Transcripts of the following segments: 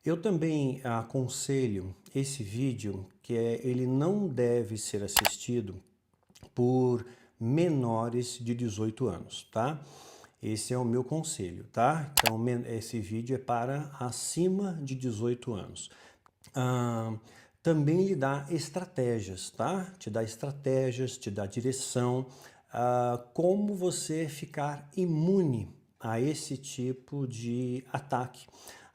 Eu também aconselho esse vídeo ele não deve ser assistido por menores de 18 anos, tá? Esse é o meu conselho, tá? Então, esse vídeo é para acima de 18 anos. Ah, também lhe dá estratégias, tá? Te dá estratégias, te dá direção, como você ficar imune a esse tipo de ataque,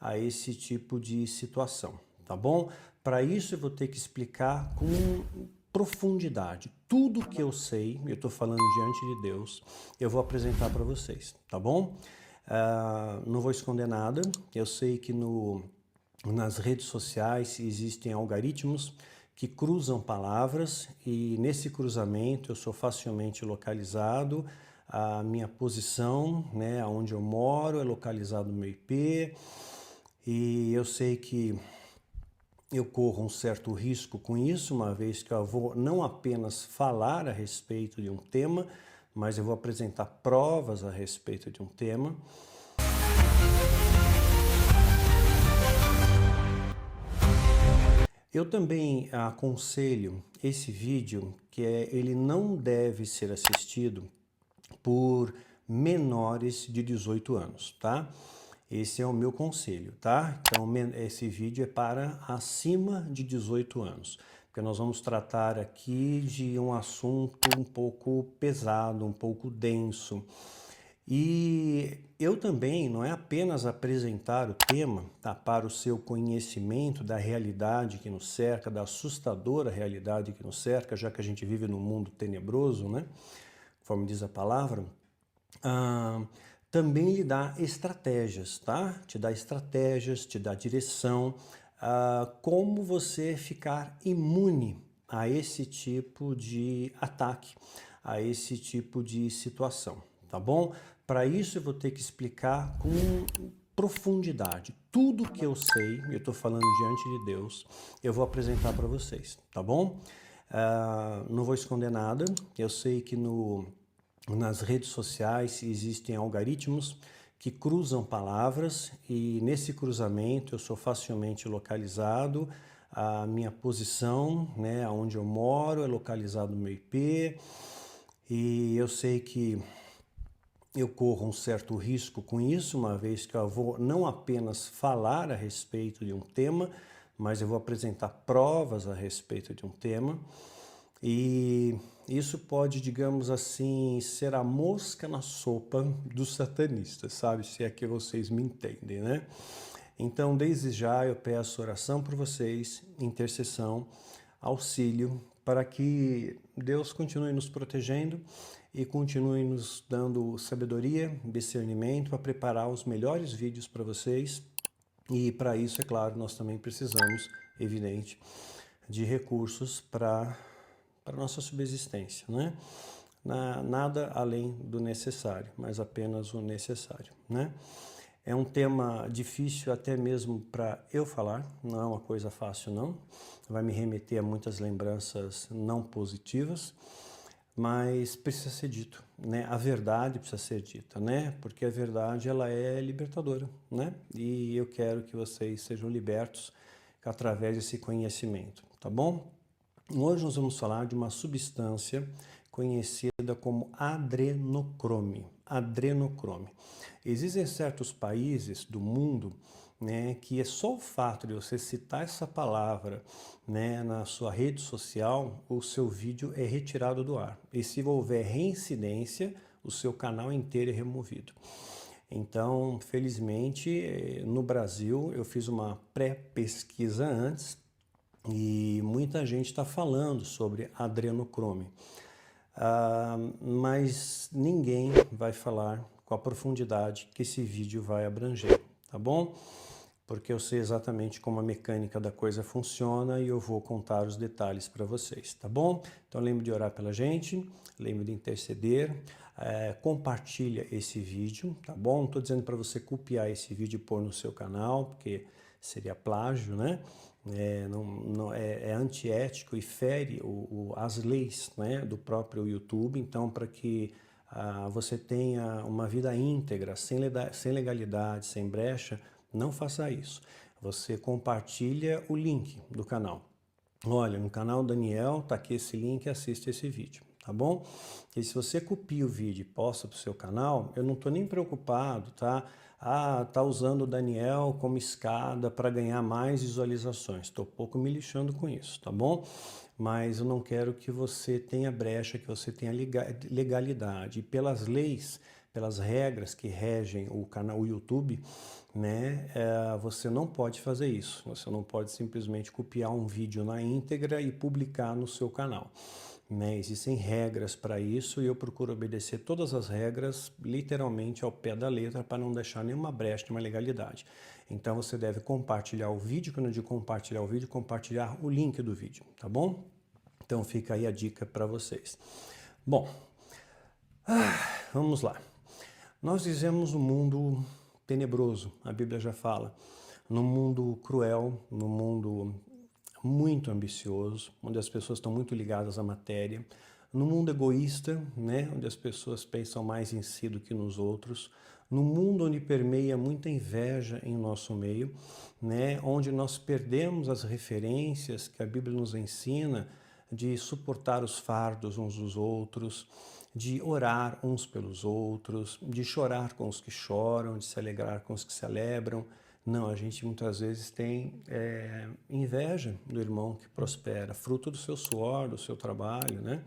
a esse tipo de situação, tá bom? Para isso eu vou ter que explicar com profundidade. Tudo que eu sei, eu estou falando diante de Deus, eu vou apresentar para vocês, tá bom? Não vou esconder nada, eu sei que nas redes sociais existem algoritmos que cruzam palavras e nesse cruzamento eu sou facilmente localizado, a minha posição, né, onde eu moro é localizado no meu IP e eu sei que eu corro um certo risco com isso, uma vez que eu vou não apenas falar a respeito de um tema, mas eu vou apresentar provas a respeito de um tema. Eu também aconselho esse vídeo ele não deve ser assistido por menores de 18 anos, tá? Esse é o meu conselho, tá? Então, esse vídeo é para acima de 18 anos, porque nós vamos tratar aqui de um assunto um pouco pesado, um pouco denso. E eu também, não é apenas apresentar o tema, tá, para o seu conhecimento da realidade que nos cerca, da assustadora realidade que nos cerca, já que a gente vive num mundo tenebroso, né? Conforme diz a palavra, também lhe dá estratégias, tá? Te dá estratégias, te dá direção, como você ficar imune a esse tipo de ataque, a esse tipo de situação, tá bom? Para isso eu vou ter que explicar com profundidade. Tudo que eu sei, eu estou falando diante de Deus, eu vou apresentar para vocês, tá bom? Não vou esconder nada, eu sei que nas redes sociais existem algoritmos que cruzam palavras e nesse cruzamento eu sou facilmente localizado, a minha posição, né, onde eu moro é localizado no meu IP e eu sei que eu corro um certo risco com isso, uma vez que eu vou não apenas falar a respeito de um tema, mas eu vou apresentar provas a respeito de um tema. E isso pode, digamos assim, ser a mosca na sopa dos satanistas, sabe? Se é que vocês me entendem, né? Então, desde já eu peço oração por vocês, intercessão, auxílio, para que Deus continue nos protegendo e continue nos dando sabedoria, discernimento para preparar os melhores vídeos para vocês. E para isso, é claro, nós também precisamos, evidente, de recursos para nossa subsistência, né? Nada além do necessário, mas apenas o necessário, né? É um tema difícil até mesmo para eu falar, não é uma coisa fácil não, vai me remeter a muitas lembranças não positivas, mas precisa ser dito, né? A verdade precisa ser dita, né? Porque a verdade ela é libertadora, né? E eu quero que vocês sejam libertos através desse conhecimento, tá bom? Hoje nós vamos falar de uma substância conhecida como adrenocrome. Adrenocrome. Existem certos países do mundo, né, que é só o fato de você citar essa palavra, né, na sua rede social, o seu vídeo é retirado do ar. E se houver reincidência, o seu canal inteiro é removido. Então, felizmente, no Brasil, eu fiz uma pré-pesquisa antes e muita gente está falando sobre adrenocrome, mas ninguém vai falar com a profundidade que esse vídeo vai abranger, tá bom? Porque eu sei exatamente como a mecânica da coisa funciona e eu vou contar os detalhes para vocês, tá bom? Então lembre de orar pela gente, lembre de interceder, compartilha esse vídeo, tá bom? Não estou dizendo para você copiar esse vídeo e pôr no seu canal, porque seria plágio, né? É antiético e fere as leis, né, do próprio YouTube. Então, para que você tenha uma vida íntegra, sem legalidade, sem brecha, não faça isso. Você compartilha o link do canal. Olha, no canal Daniel tá aqui esse link, assiste esse vídeo, tá bom? E se você copia o vídeo e posta para o seu canal, eu não tô nem preocupado, tá? Ah, tá usando o Daniel como escada para ganhar mais visualizações. Estou pouco me lixando com isso, tá bom? Mas eu não quero que você tenha brecha, que você tenha legalidade. E pelas leis, pelas regras que regem o canal, o YouTube, né, você não pode fazer isso. Você não pode simplesmente copiar um vídeo na íntegra e publicar no seu canal. Né? Existem regras para isso e eu procuro obedecer todas as regras literalmente ao pé da letra para não deixar nenhuma brecha, nenhuma legalidade. Então você deve compartilhar o vídeo, quando eu digo compartilhar o vídeo, compartilhar o link do vídeo, tá bom? Então fica aí a dica para vocês. Bom, vamos lá. Nós vivemos um mundo tenebroso, a Bíblia já fala, num mundo cruel, num mundo muito ambicioso, onde as pessoas estão muito ligadas à matéria, num mundo egoísta, né, onde as pessoas pensam mais em si do que nos outros, num mundo onde permeia muita inveja em nosso meio, né, onde nós perdemos as referências que a Bíblia nos ensina de suportar os fardos uns dos outros, de orar uns pelos outros, de chorar com os que choram, de se alegrar com os que se alegram. Não, a gente muitas vezes tem inveja do irmão que prospera, fruto do seu suor, do seu trabalho, né?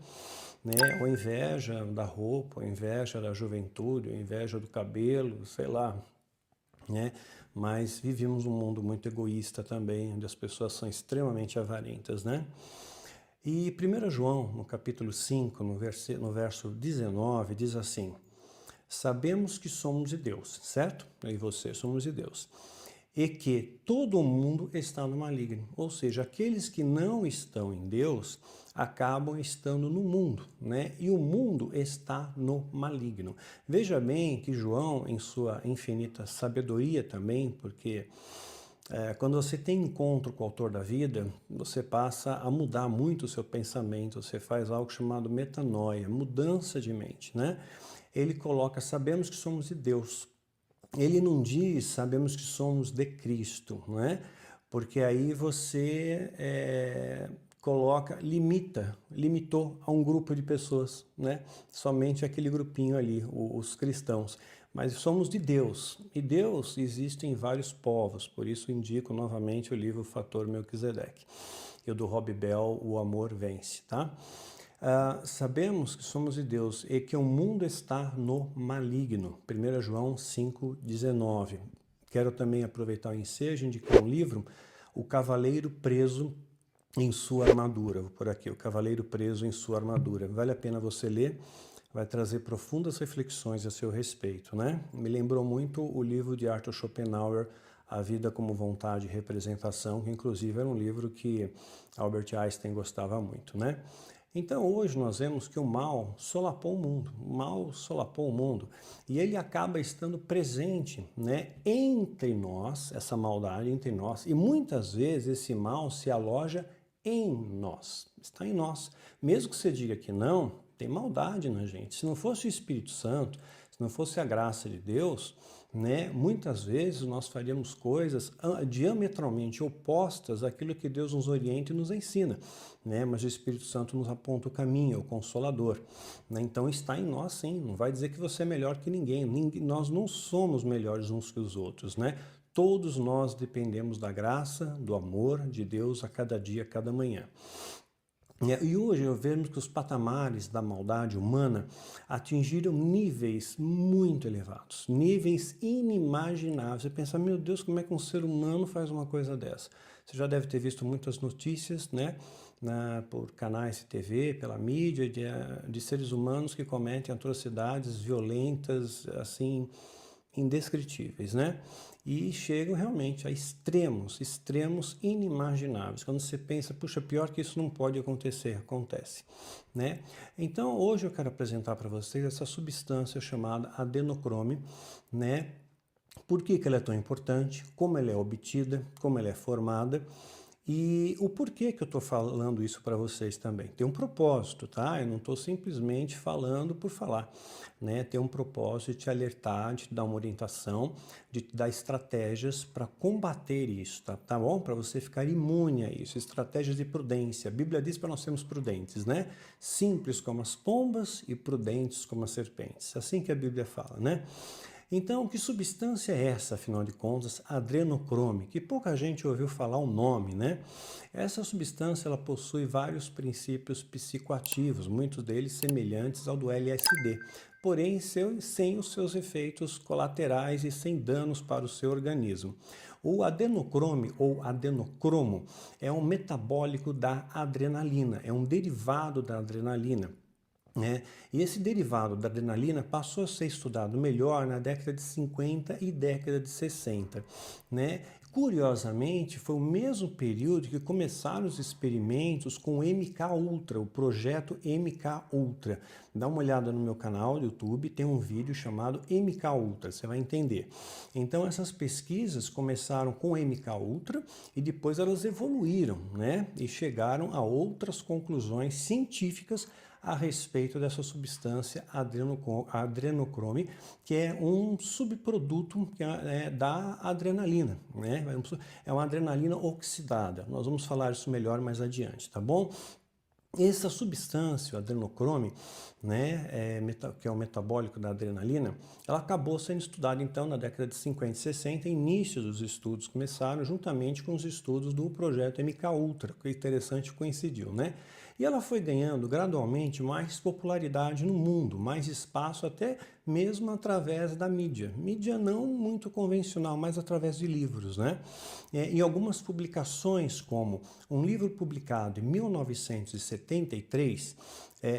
Ou inveja da roupa, ou inveja da juventude, ou inveja do cabelo, sei lá, né? Mas vivemos um mundo muito egoísta também, onde as pessoas são extremamente avarentas, né? E 1 João, no capítulo 5, no verso 19, diz assim: sabemos que somos de Deus, certo? Eu e você somos de Deus. E que todo mundo está no maligno. Ou seja, aqueles que não estão em Deus acabam estando no mundo, né? E o mundo está no maligno. Veja bem que João, em sua infinita sabedoria também, porque quando você tem encontro com o autor da vida, você passa a mudar muito o seu pensamento, você faz algo chamado metanoia, mudança de mente, né? Ele coloca, sabemos que somos de Deus. Ele não diz, sabemos que somos de Cristo, não é? Porque aí você limitou a um grupo de pessoas, né? Somente aquele grupinho ali, os cristãos. Mas somos de Deus, e Deus existe em vários povos, por isso indico novamente o livro Fator Melquisedeque, e o do Rob Bell, O Amor Vence, tá? Sabemos que somos de Deus e que o mundo está no maligno. 1 João 5,19. Quero também aproveitar o ensejo e indicar um livro, O Cavaleiro Preso em Sua Armadura. Vou por aqui, O Cavaleiro Preso em Sua Armadura. Vale a pena você ler, vai trazer profundas reflexões a seu respeito, né? Me lembrou muito o livro de Arthur Schopenhauer, A Vida como Vontade e Representação, que inclusive era um livro que Albert Einstein gostava muito, né? Então hoje nós vemos que o mal solapou o mundo, e ele acaba estando presente, né, entre nós, essa maldade entre nós, e muitas vezes esse mal se aloja em nós, está em nós. Mesmo que você diga que não, tem maldade na gente. Se não fosse o Espírito Santo, se não fosse a graça de Deus, né, muitas vezes nós faríamos coisas diametralmente opostas àquilo que Deus nos orienta e nos ensina, né? Mas o Espírito Santo nos aponta o caminho, é o Consolador, né? Então está em nós, sim. Não vai dizer que você é melhor que ninguém. Nós não somos melhores uns que os outros, né? Todos nós dependemos da graça, do amor de Deus a cada dia, a cada manhã. E hoje eu vejo que os patamares da maldade humana atingiram níveis muito elevados, níveis inimagináveis. Você pensa, meu Deus, como é que um ser humano faz uma coisa dessa? Você já deve ter visto muitas notícias, né, por canais de TV, pela mídia, de seres humanos que cometem atrocidades violentas, assim, indescritíveis, né? E chegam realmente a extremos inimagináveis. Quando você pensa, puxa, pior que isso não pode acontecer, acontece, né? Então, hoje eu quero apresentar para vocês essa substância chamada adenocrome, né? Por que ela é tão importante, como ela é obtida, como ela é formada E o porquê que eu estou falando isso para vocês também? Tem um propósito, tá? Eu não estou simplesmente falando por falar, né? Tem um propósito de te alertar, de te dar uma orientação, de te dar estratégias para combater isso, tá bom? Para você ficar imune a isso, estratégias de prudência. A Bíblia diz para nós sermos prudentes, né? Simples como as pombas e prudentes como as serpentes. Assim que a Bíblia fala, né? Então, que substância é essa, afinal de contas, adrenocrome, que pouca gente ouviu falar o nome, né? Essa substância ela possui vários princípios psicoativos, muitos deles semelhantes ao do LSD, porém sem os seus efeitos colaterais e sem danos para o seu organismo. O adenocrome ou adenocromo é um metabólico da adrenalina, é um derivado da adrenalina. E esse derivado da adrenalina passou a ser estudado melhor na década de 50 e década de 60. Né? Curiosamente, foi o mesmo período que começaram os experimentos com o MK Ultra, o projeto MK Ultra. Dá uma olhada no meu canal do YouTube, tem um vídeo chamado MK Ultra, você vai entender. Então essas pesquisas começaram com o MK Ultra e depois elas evoluíram, né? E chegaram a outras conclusões científicas a respeito dessa substância adrenocrome, que é um subproduto da adrenalina, né? É uma adrenalina oxidada. Nós vamos falar isso melhor mais adiante, tá bom? Essa substância, o adrenocrome, né, que é o metabólico da adrenalina, ela acabou sendo estudada então na década de 50 e 60, início dos estudos começaram juntamente com os estudos do projeto MK Ultra, que é interessante, coincidiu, né? E ela foi ganhando gradualmente mais popularidade no mundo, mais espaço até mesmo através da mídia. Mídia não muito convencional, mas através de livros, né? Em algumas publicações, como um livro publicado em 1973,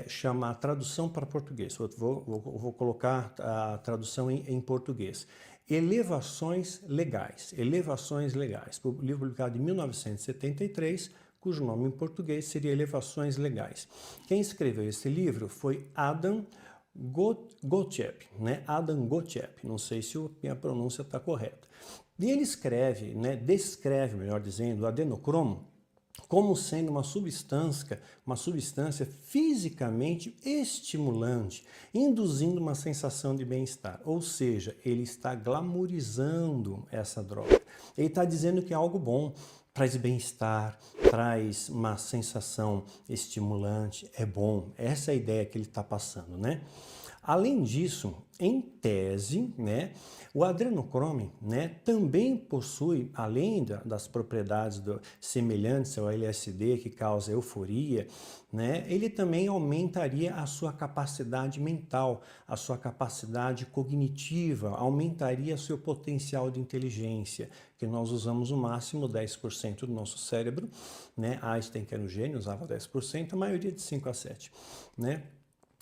chama a tradução para português. Vou colocar a tradução em português. Elevações Legais. Elevações Legais. O livro publicado em 1973, cujo nome em português seria Elevações Legais. Quem escreveu esse livro foi Adam Gottlieb, né? Adam Gottlieb, não sei se a minha pronúncia está correta. E ele escreve, né, descreve, melhor dizendo, o adenocromo como sendo uma substância fisicamente estimulante, induzindo uma sensação de bem-estar. Ou seja, ele está glamourizando essa droga. Ele está dizendo que é algo bom, traz bem-estar, traz uma sensação estimulante, é bom. Essa é a ideia que ele está passando, né? Além disso, em tese, né, o adrenocrome, né, também possui, além das propriedades semelhantes ao LSD, que causa euforia, né, ele também aumentaria a sua capacidade mental, a sua capacidade cognitiva, aumentaria seu potencial de inteligência, que nós usamos o máximo 10% do nosso cérebro, né? Einstein, que era um gênio, usava 10%, a maioria de 5 a 7%, né?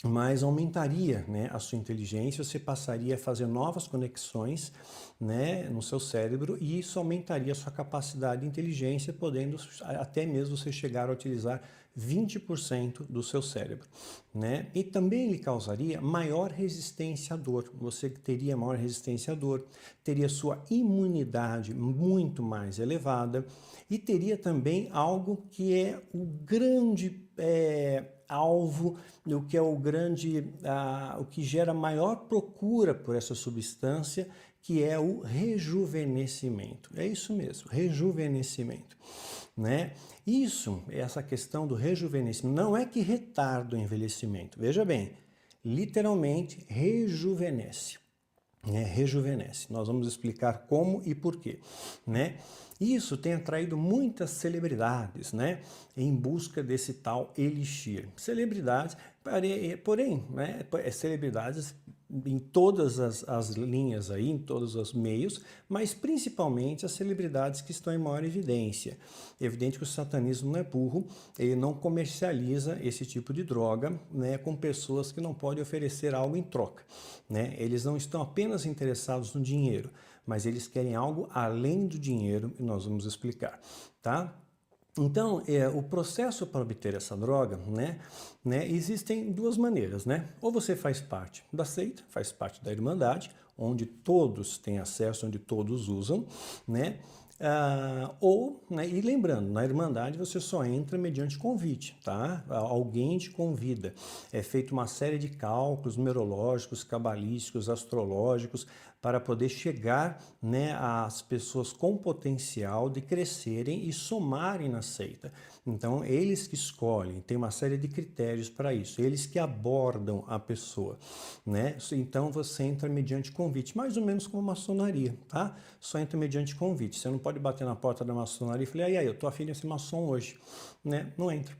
Mas aumentaria, né, a sua inteligência, você passaria a fazer novas conexões, né, no seu cérebro, e isso aumentaria a sua capacidade de inteligência, podendo até mesmo você chegar a utilizar 20% do seu cérebro, né? E também ele causaria maior resistência à dor. Você teria maior resistência à dor, teria sua imunidade muito mais elevada e teria também algo que é o grande alvo, o que é o que gera maior procura por essa substância, que é o rejuvenescimento. É isso mesmo, rejuvenescimento, né? Essa questão do rejuvenescimento não é que retarda o envelhecimento. Veja bem, literalmente rejuvenesce. Rejuvenesce. Nós vamos explicar como e por quê, né? Isso tem atraído muitas celebridades, né, em busca desse tal elixir. Celebridades, porém, né, celebridades em todas as linhas aí, em todos os meios, mas principalmente as celebridades que estão em maior evidência. É evidente que o satanismo não é burro, ele não comercializa esse tipo de droga, né, com pessoas que não podem oferecer algo em troca, né? Eles não estão apenas interessados no dinheiro, mas eles querem algo além do dinheiro, e nós vamos explicar, tá? Então, o processo para obter essa droga, né, existem duas maneiras, né? Ou você faz parte da seita, faz parte da Irmandade, onde todos têm acesso, onde todos usam, né? Né, e lembrando, na Irmandade você só entra mediante convite, tá? Alguém te convida. É feita uma série de cálculos numerológicos, cabalísticos, astrológicos, para poder chegar, né, às pessoas com potencial de crescerem e somarem na seita. Então, eles que escolhem, tem uma série de critérios para isso, eles que abordam a pessoa, né? Então, você entra mediante convite, mais ou menos como a maçonaria, tá? Só entra mediante convite. Você não pode bater na porta da maçonaria e falar, aí, eu tô afim de ser maçom hoje, né? Não entra.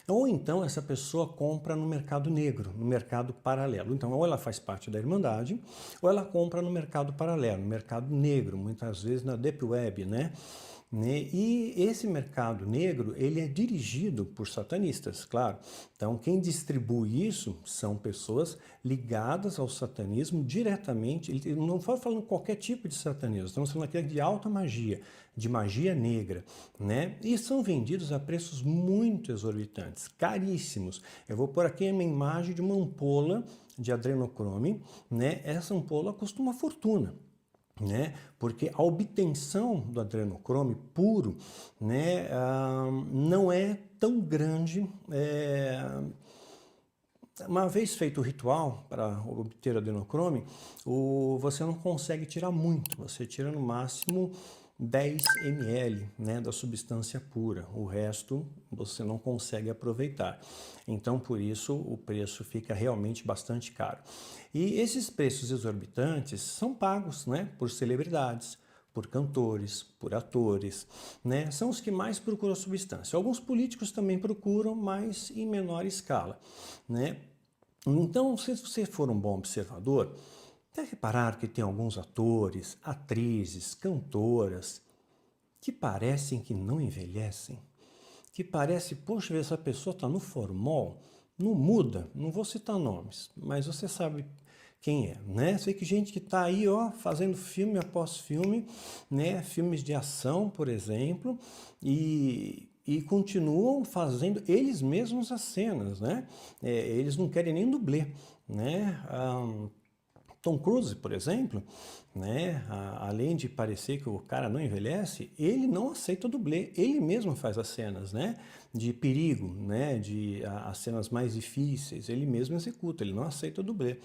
Ou então essa pessoa compra no mercado negro, no mercado paralelo. Então, ou ela faz parte da Irmandade, ou ela compra no mercado paralelo, no mercado negro, muitas vezes na Deep Web, né? E esse mercado negro, ele é dirigido por satanistas, claro. Então, quem distribui isso são pessoas ligadas ao satanismo diretamente. Ele não está falando qualquer tipo de satanismo, estamos falando aqui de alta magia, de magia negra, né? E são vendidos a preços muito exorbitantes, caríssimos. Eu vou pôr aqui uma imagem de uma ampola de adrenocrome, né? Essa ampola custa uma fortuna. Né? Porque a obtenção do adrenocrome puro, né, não é tão grande. Uma vez feito o ritual para obter adrenocrome, você não consegue tirar muito, você tira no máximo 10 ml, né, da substância pura, o resto você não consegue aproveitar. Então, por isso, o preço fica realmente bastante caro. E esses preços exorbitantes são pagos, né, por celebridades, por cantores, por atores, né, são os que mais procuram a substância. Alguns políticos também procuram, mas em menor escala, né. Então, se você for um bom observador, até reparar que tem alguns atores, atrizes, cantoras que parecem que não envelhecem, que parece, poxa, essa pessoa está no formol, não muda, não vou citar nomes, mas você sabe quem é, né? Sei que gente que está aí, ó, fazendo filme após filme, né? Filmes de ação, por exemplo, e continuam fazendo eles mesmos as cenas, né? Eles não querem nem dublê, né? Tom Cruise, por exemplo, né, além de parecer que o cara não envelhece, ele não aceita o dublê, ele mesmo faz as cenas, né, de perigo, né, as cenas mais difíceis, ele mesmo executa, ele não aceita o dublê.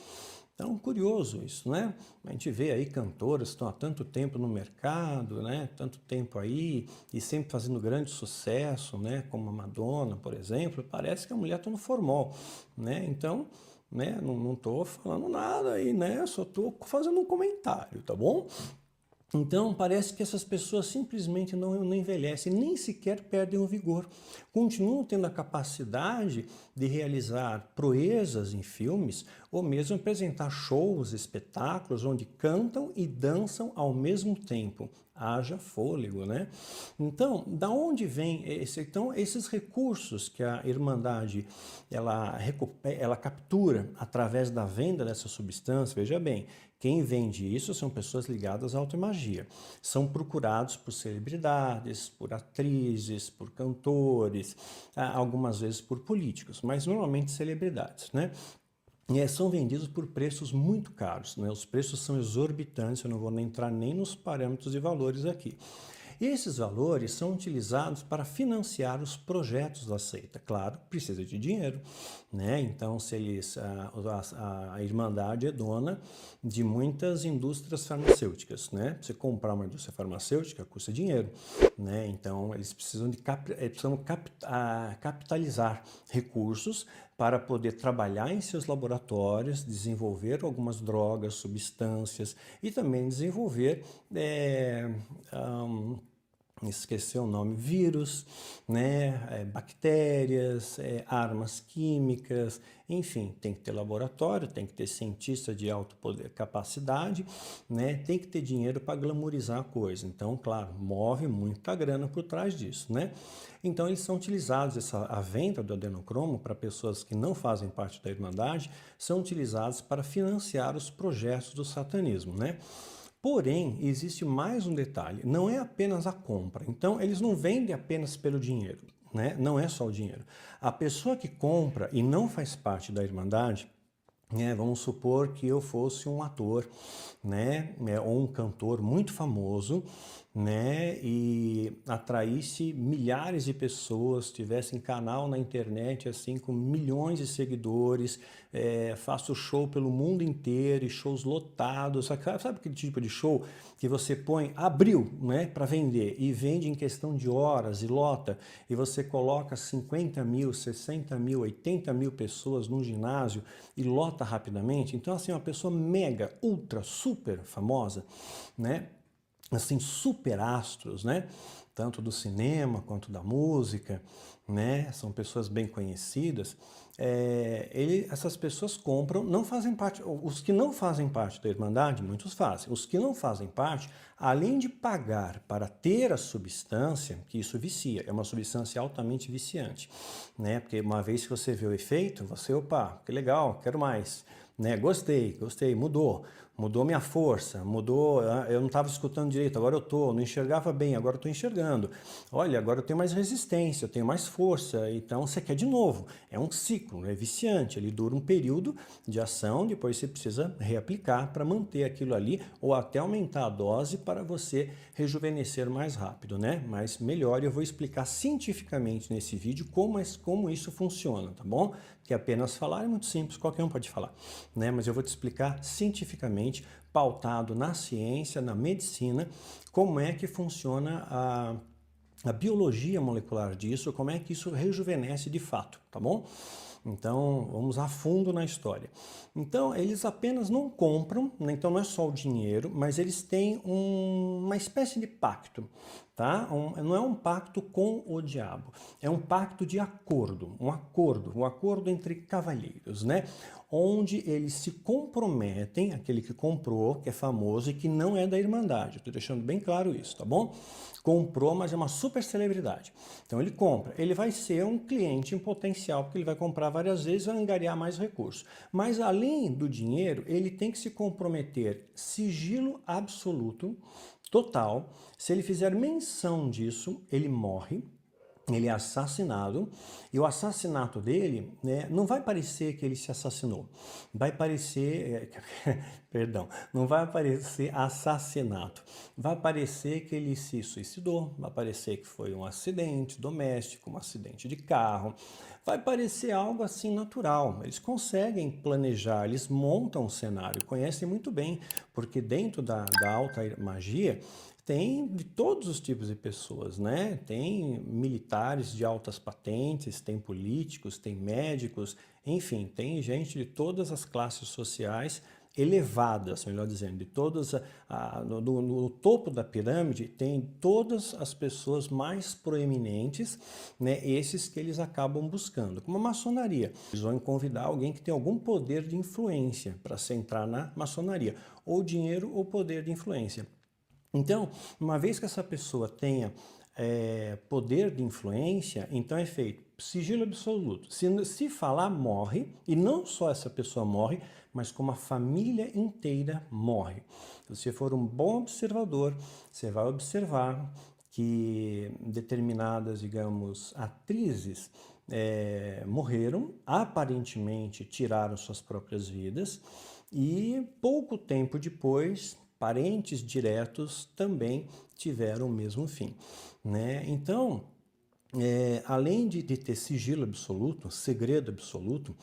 Então, curioso isso, né? A gente vê aí cantoras que estão há tanto tempo no mercado, né? Tanto tempo aí e sempre fazendo grande sucesso, né? Como a Madonna, por exemplo, parece que a mulher está no formol, né? Então, né? Não estou falando nada aí, né? Só estou fazendo um comentário, tá bom? Então, parece que essas pessoas simplesmente não envelhecem, nem sequer perdem o vigor. Continuam tendo a capacidade de realizar proezas em filmes ou mesmo apresentar shows, espetáculos onde cantam e dançam ao mesmo tempo. Haja fôlego, né? Então, da onde vem esses recursos que a Irmandade ela captura através da venda dessa substância? Veja bem, quem vende isso são pessoas ligadas à automagia. São procurados por celebridades, por atrizes, por cantores, algumas vezes por políticos, mas normalmente celebridades, né? São vendidos por preços muito caros, né? Os preços são exorbitantes, eu não vou entrar nem nos parâmetros de valores aqui. E esses valores são utilizados para financiar os projetos da seita. Claro, precisa de dinheiro, né? Então, a Irmandade é dona de muitas indústrias farmacêuticas, né? Você comprar uma indústria farmacêutica custa dinheiro, né? Então, eles precisam capitalizar recursos para poder trabalhar em seus laboratórios, desenvolver algumas drogas, substâncias e também desenvolver esqueci o nome, vírus, né, bactérias, armas químicas, enfim, tem que ter laboratório, tem que ter cientista de alto poder, capacidade, né, tem que ter dinheiro para glamorizar a coisa. Então, claro, move muita grana por trás disso, né? Então, eles são utilizados, a venda do adenocromo para pessoas que não fazem parte da Irmandade, são utilizados para financiar os projetos do satanismo, né? Porém, existe mais um detalhe, não é apenas a compra. Então, eles não vendem apenas pelo dinheiro, né? Não é só o dinheiro. A pessoa que compra e não faz parte da Irmandade, Vamos supor que eu fosse um ator, né, ou um cantor muito famoso, né, e atraísse milhares de pessoas, tivesse um canal na internet assim com milhões de seguidores, faço show pelo mundo inteiro e shows lotados, sabe aquele tipo de show que você põe, abriu, né, para vender e vende em questão de horas e lota, e você coloca 50 mil, 60 mil, 80 mil pessoas num ginásio e lota rapidamente. Então assim, uma pessoa mega, ultra, super famosa, né, assim, super astros, né? Tanto do cinema quanto da música, né? São pessoas bem conhecidas. Essas pessoas compram, não fazem parte, os que não fazem parte da Irmandade, muitos fazem. Os que não fazem parte, além de pagar para ter a substância, que isso vicia, é uma substância altamente viciante, né? Porque uma vez que você vê o efeito, você, opa, que legal, quero mais, né? Gostei, mudou minha força, mudou, eu não estava escutando direito, agora eu estou, não enxergava bem, agora eu estou enxergando. Olha, agora eu tenho mais resistência, eu tenho mais força, então você quer de novo. É um ciclo, é viciante, ele dura um período de ação, depois você precisa reaplicar para manter aquilo ali ou até aumentar a dose para você rejuvenescer mais rápido, né? Mas melhor, eu vou explicar cientificamente nesse vídeo como isso funciona, tá bom? Que apenas falar é muito simples, qualquer um pode falar, né? Mas eu vou te explicar cientificamente, pautado na ciência, na medicina, como é que funciona a biologia molecular disso, como é que isso rejuvenesce de fato, tá bom? Então, vamos a fundo na história. Então, eles apenas não compram, né? Então não é só o dinheiro, mas eles têm uma espécie de pacto, tá? Não é um pacto com o diabo, é um pacto de acordo, um acordo entre cavalheiros, né? Onde eles se comprometem, aquele que comprou, que é famoso e que não é da Irmandade, estou deixando bem claro isso, tá bom? Comprou, mas é uma super celebridade. Então ele compra, ele vai ser um cliente em potencial, porque ele vai comprar várias vezes e vai angariar mais recursos. Mas além do dinheiro, ele tem que se comprometer sigilo absoluto, total. Se ele fizer menção disso, ele morre. Ele é assassinado, e o assassinato dele, né, não vai parecer que ele se assassinou, vai parecer, perdão, não vai parecer assassinato, vai parecer que ele se suicidou, vai parecer que foi um acidente doméstico, um acidente de carro, vai parecer algo assim natural. Eles conseguem planejar, eles montam um cenário, conhecem muito bem, porque dentro da alta magia, tem de todos os tipos de pessoas, né? Tem militares de altas patentes, tem políticos, tem médicos, enfim, tem gente de todas as classes sociais elevadas, melhor dizendo, de todas no topo da pirâmide tem todas as pessoas mais proeminentes, né? Esses que eles acabam buscando, como a maçonaria. Eles vão convidar alguém que tem algum poder de influência para se entrar na maçonaria, ou dinheiro ou poder de influência. Então, uma vez que essa pessoa tenha poder de influência, então é feito sigilo absoluto. Se falar, morre, e não só essa pessoa morre, mas como a família inteira morre. Se você for um bom observador, você vai observar que determinadas, digamos, atrizes morreram, aparentemente tiraram suas próprias vidas, e pouco tempo depois parentes diretos também tiveram o mesmo fim, né? Então, além de ter sigilo absoluto, segredo absoluto,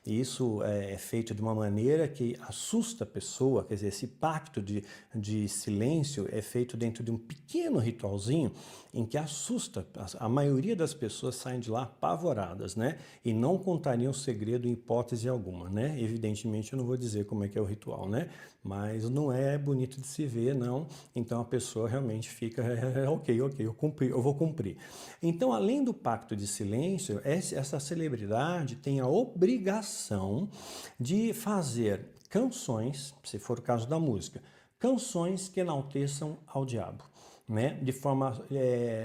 isso é feito de uma maneira que assusta a pessoa, quer dizer, esse pacto de silêncio é feito dentro de um pequeno ritualzinho em que assusta. A maioria das pessoas saem de lá apavoradas, né? E não contariam o segredo em hipótese alguma, né? Evidentemente eu não vou dizer como é que é o ritual, né? Mas não é bonito de se ver, não. Então a pessoa realmente fica, ok, eu vou cumprir. Então, além do pacto de silêncio, essa celebridade tem a obrigação de fazer canções, se for o caso da música, canções que enalteçam ao diabo, né? De forma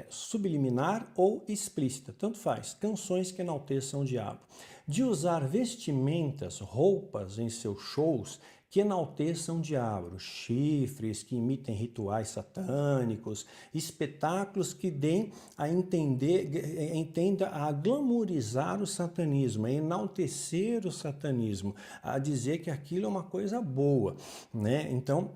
subliminar ou explícita, tanto faz, canções que enalteçam o diabo. De usar vestimentas, roupas em seus shows que enalteçam o diabo, chifres que imitem rituais satânicos, espetáculos que deem a entender, entenda a glamourizar o satanismo, a enaltecer o satanismo, a dizer que aquilo é uma coisa boa, né? Então,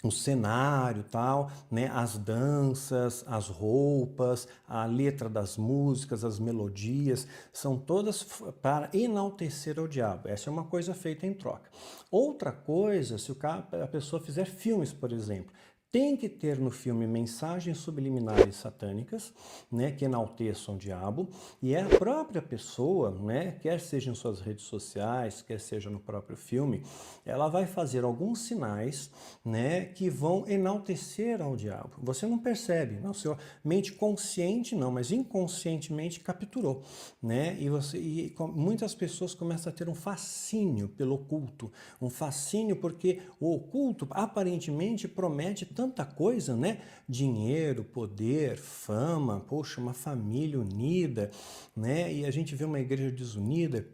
o cenário, tal, né, as danças, as roupas, a letra das músicas, as melodias, são todas para enaltecer o diabo. Essa é uma coisa feita em troca. Outra coisa, se a pessoa fizer filmes, por exemplo, tem que ter no filme mensagens subliminares satânicas, né, que enalteçam o diabo, e é a própria pessoa, né, quer seja em suas redes sociais, quer seja no próprio filme, ela vai fazer alguns sinais, né, que vão enaltecer ao diabo. Você não percebe, na sua mente consciente não, mas inconscientemente capturou, né? Muitas pessoas começam a ter um fascínio pelo oculto, um fascínio porque o oculto aparentemente promete tanta coisa, né? Dinheiro, poder, fama, poxa, uma família unida, né? E a gente vê uma igreja desunida,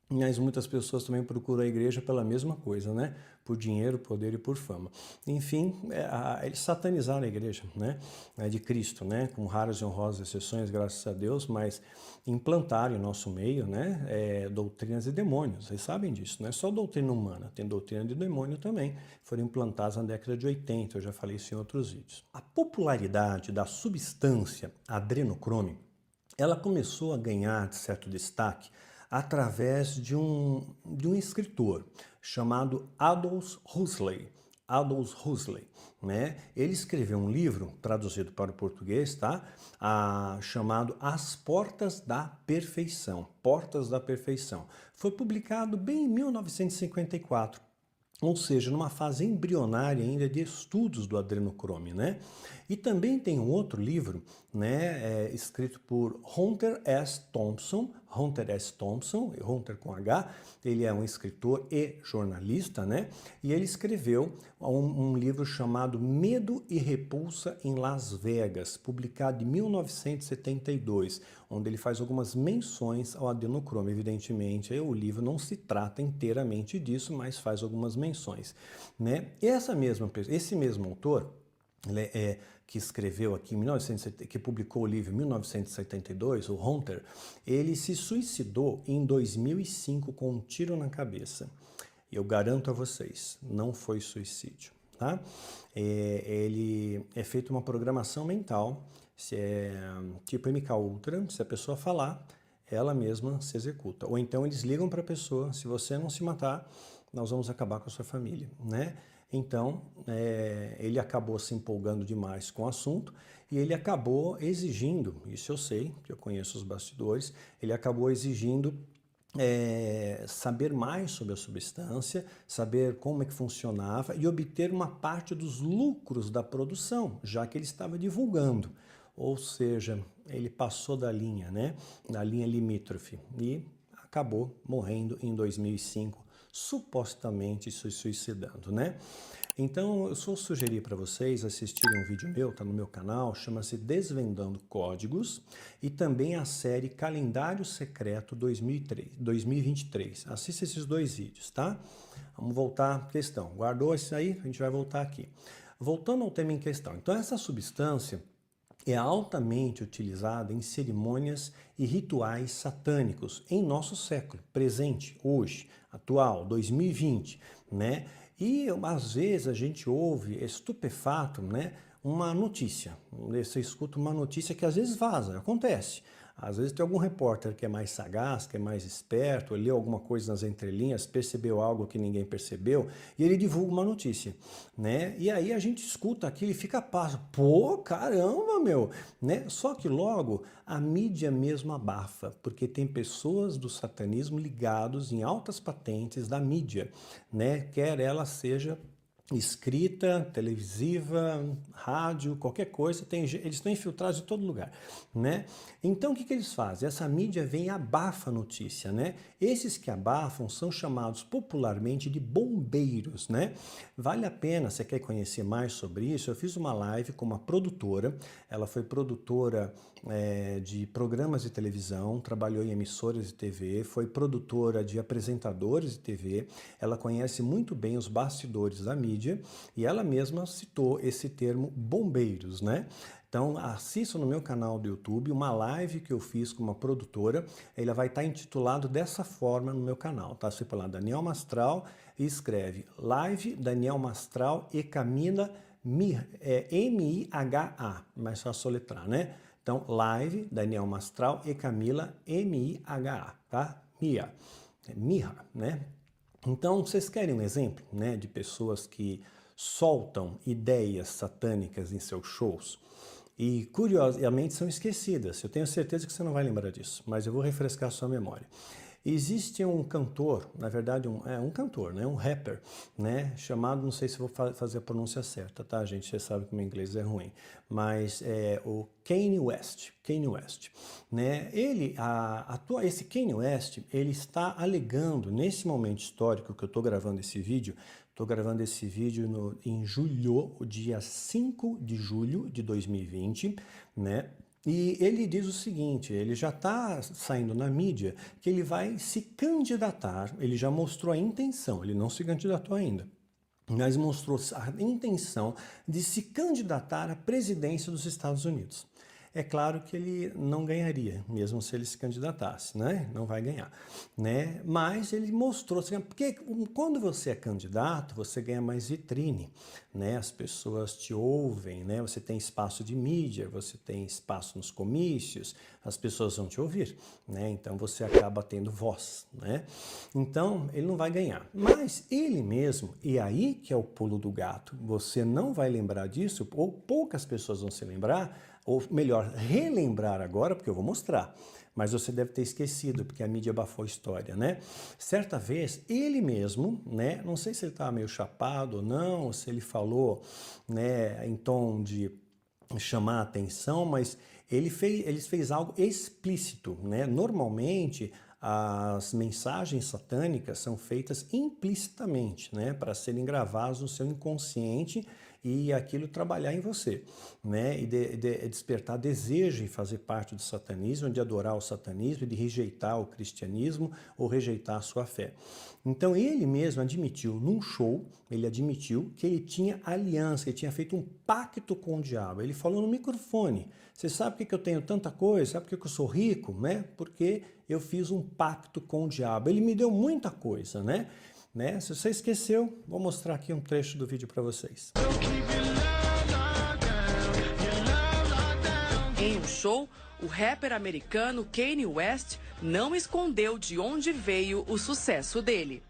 mas muitas pessoas também procuram a igreja pela mesma coisa, né? Por dinheiro, poder e por fama. Enfim, eles satanizaram a igreja, né? De Cristo, né? Com raras e honrosas exceções, graças a Deus, mas implantaram em nosso meio, né? Doutrinas de demônios. Vocês sabem disso, não é só doutrina humana, tem doutrina de demônio também. Foram implantadas na década de 80, eu já falei isso em outros vídeos. A popularidade da substância adrenocrome, ela começou a ganhar certo destaque através de um escritor chamado Aldous Huxley. Aldous Huxley, né? Ele escreveu um livro, traduzido para o português, tá? Chamado As Portas da Perfeição. Portas da Perfeição. Foi publicado bem em 1954. Ou seja, numa fase embrionária ainda de estudos do adrenocrome, né? E também tem um outro livro, né, escrito por Hunter S. Thompson, Hunter com H, ele é um escritor e jornalista, né? E ele escreveu um livro chamado Medo e Repulsa em Las Vegas, publicado em 1972, onde ele faz algumas menções ao adrenocrome. Evidentemente, o livro não se trata inteiramente disso, mas faz algumas menções, né? Esse mesmo autor, que escreveu aqui, que publicou o livro em 1972, o Hunter, ele se suicidou em 2005 com um tiro na cabeça. Eu garanto a vocês, não foi suicídio, tá? Ele é feita uma programação mental, tipo MK Ultra, se a pessoa falar, ela mesma se executa. Ou então eles ligam para a pessoa, se você não se matar, nós vamos acabar com a sua família, né? Então, ele acabou se empolgando demais com o assunto e ele acabou exigindo, isso eu sei, que eu conheço os bastidores, ele acabou exigindo saber mais sobre a substância, saber como é que funcionava e obter uma parte dos lucros da produção, já que ele estava divulgando. Ou seja, ele passou da linha, né? Da linha limítrofe e acabou morrendo em 2005, supostamente se suicidando, né? Então, eu só sugeri para vocês assistirem um vídeo meu, tá no meu canal, chama-se Desvendando Códigos, e também a série Calendário Secreto 2023. Assista esses dois vídeos, tá? Vamos voltar à questão. Guardou isso aí? A gente vai voltar aqui. Voltando ao tema em questão. Então, essa substância é altamente utilizada em cerimônias e rituais satânicos em nosso século, presente, hoje, atual, 2020, né? E às vezes a gente ouve estupefato, né, uma notícia. Você escuta uma notícia que às vezes vaza, acontece. Às vezes tem algum repórter que é mais sagaz, que é mais esperto, leu alguma coisa nas entrelinhas, percebeu algo que ninguém percebeu e ele divulga uma notícia, né? E aí a gente escuta aquilo e fica passo, pô, caramba, meu, né? Só que logo a mídia mesmo abafa, porque tem pessoas do satanismo ligados em altas patentes da mídia, né? Quer ela seja escrita, televisiva, rádio, qualquer coisa, eles estão infiltrados em todo lugar, né? Então, o que eles fazem? Essa mídia vem e abafa a notícia, né? Esses que abafam são chamados popularmente de bombeiros, né? Vale a pena, você quer conhecer mais sobre isso? Eu fiz uma live com uma produtora, ela foi produtora de programas de televisão, trabalhou em emissoras de TV, foi produtora de apresentadores de TV, ela conhece muito bem os bastidores da mídia e ela mesma citou esse termo bombeiros, né? Então assista no meu canal do YouTube uma live que eu fiz com uma produtora, ela vai estar intitulado dessa forma no meu canal, tá? Você põe lá Daniel Mastral e escreve Live Daniel Mastral e Camila M-I-H-A, mas só soletrar, né? Então, Live, Daniel Mastral e Camila, M-I-H-A, tá? Mirra, né? Então, vocês querem um exemplo, né, de pessoas que soltam ideias satânicas em seus shows e, curiosamente, são esquecidas. Eu tenho certeza que você não vai lembrar disso, mas eu vou refrescar a sua memória. Existe um cantor, na verdade um cantor, né, um rapper, né, chamado, não sei se vou fazer a pronúncia certa, tá, gente? Você sabe que o meu inglês é ruim, mas é o Kanye West, né? Esse Kanye West, ele está alegando nesse momento histórico que eu estou gravando esse vídeo. Estou gravando esse vídeo em julho, o dia 5 de julho de 2020, né? E ele diz o seguinte, ele já está saindo na mídia que ele vai se candidatar, ele já mostrou a intenção, ele não se candidatou ainda, mas mostrou a intenção de se candidatar à presidência dos Estados Unidos. É claro que ele não ganharia, mesmo se ele se candidatasse, né? Não vai ganhar, né? Mas ele mostrou, porque quando você é candidato, você ganha mais vitrine, né? As pessoas te ouvem, né? Você tem espaço de mídia, você tem espaço nos comícios, as pessoas vão te ouvir, né? Então você acaba tendo voz, né? Então ele não vai ganhar, mas ele mesmo, e aí que é o pulo do gato, você não vai lembrar disso, ou poucas pessoas vão se lembrar, ou melhor, relembrar agora, porque eu vou mostrar. Mas você deve ter esquecido, porque a mídia abafou a história, né? Certa vez, ele mesmo, né? Não sei se ele estava meio chapado ou não, ou se ele falou, né, em tom de chamar a atenção, mas ele fez algo explícito, né? Normalmente, as mensagens satânicas são feitas implicitamente, né? Para serem gravadas no seu inconsciente e aquilo trabalhar em você, né? E despertar desejo em fazer parte do satanismo, de adorar o satanismo, de rejeitar o cristianismo ou rejeitar a sua fé. Então ele mesmo admitiu num show, ele admitiu que ele tinha aliança, ele tinha feito um pacto com o diabo. Ele falou no microfone, você sabe por que eu tenho tanta coisa? Sabe por que eu sou rico? Né? Porque eu fiz um pacto com o diabo. Ele me deu muita coisa, né? Se você esqueceu, vou mostrar aqui um trecho do vídeo para vocês. Em um show, o rapper americano Kanye West não escondeu de onde veio o sucesso dele.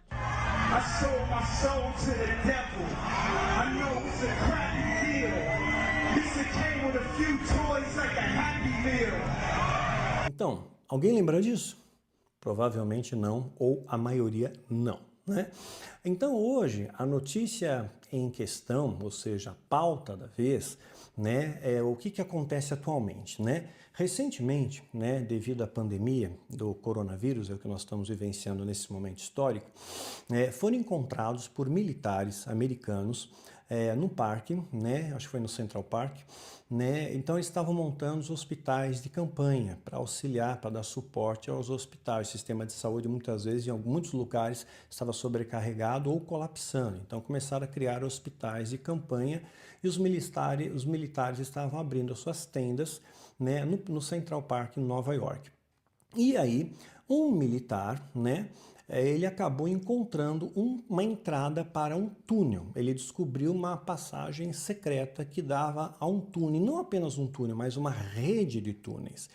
Então, alguém lembra disso? Provavelmente não, ou a maioria não, né? Então hoje a notícia em questão, ou seja, a pauta da vez, né, é o que acontece atualmente, né? Recentemente, né, devido à pandemia do coronavírus, é o que nós estamos vivenciando nesse momento histórico, foram encontrados por militares americanos no parque, né, acho que foi no Central Park, né, então eles estavam montando os hospitais de campanha para auxiliar, para dar suporte aos hospitais. O sistema de saúde muitas vezes em muitos lugares estava sobrecarregado ou colapsando, então começaram a criar hospitais de campanha e os militares estavam abrindo as suas tendas, né, no Central Park em Nova York. E aí um militar, né, ele acabou encontrando uma entrada para um túnel. Ele descobriu uma passagem secreta que dava a um túnel, não apenas um túnel, mas uma rede de túneis.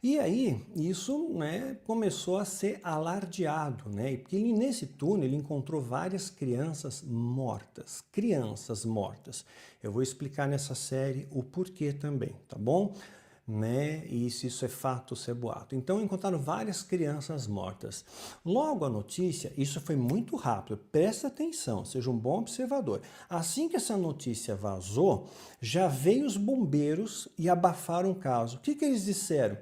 E aí, isso, né, começou a ser alardeado, né? Porque nesse túnel ele encontrou várias crianças mortas. Eu vou explicar nessa série o porquê também, tá bom? né? E se isso é fato ou se é boato. Então encontraram várias crianças mortas. Logo a notícia, isso foi muito rápido, presta atenção, seja um bom observador. Assim que essa notícia vazou, já veio os bombeiros e abafaram o caso. O que eles disseram?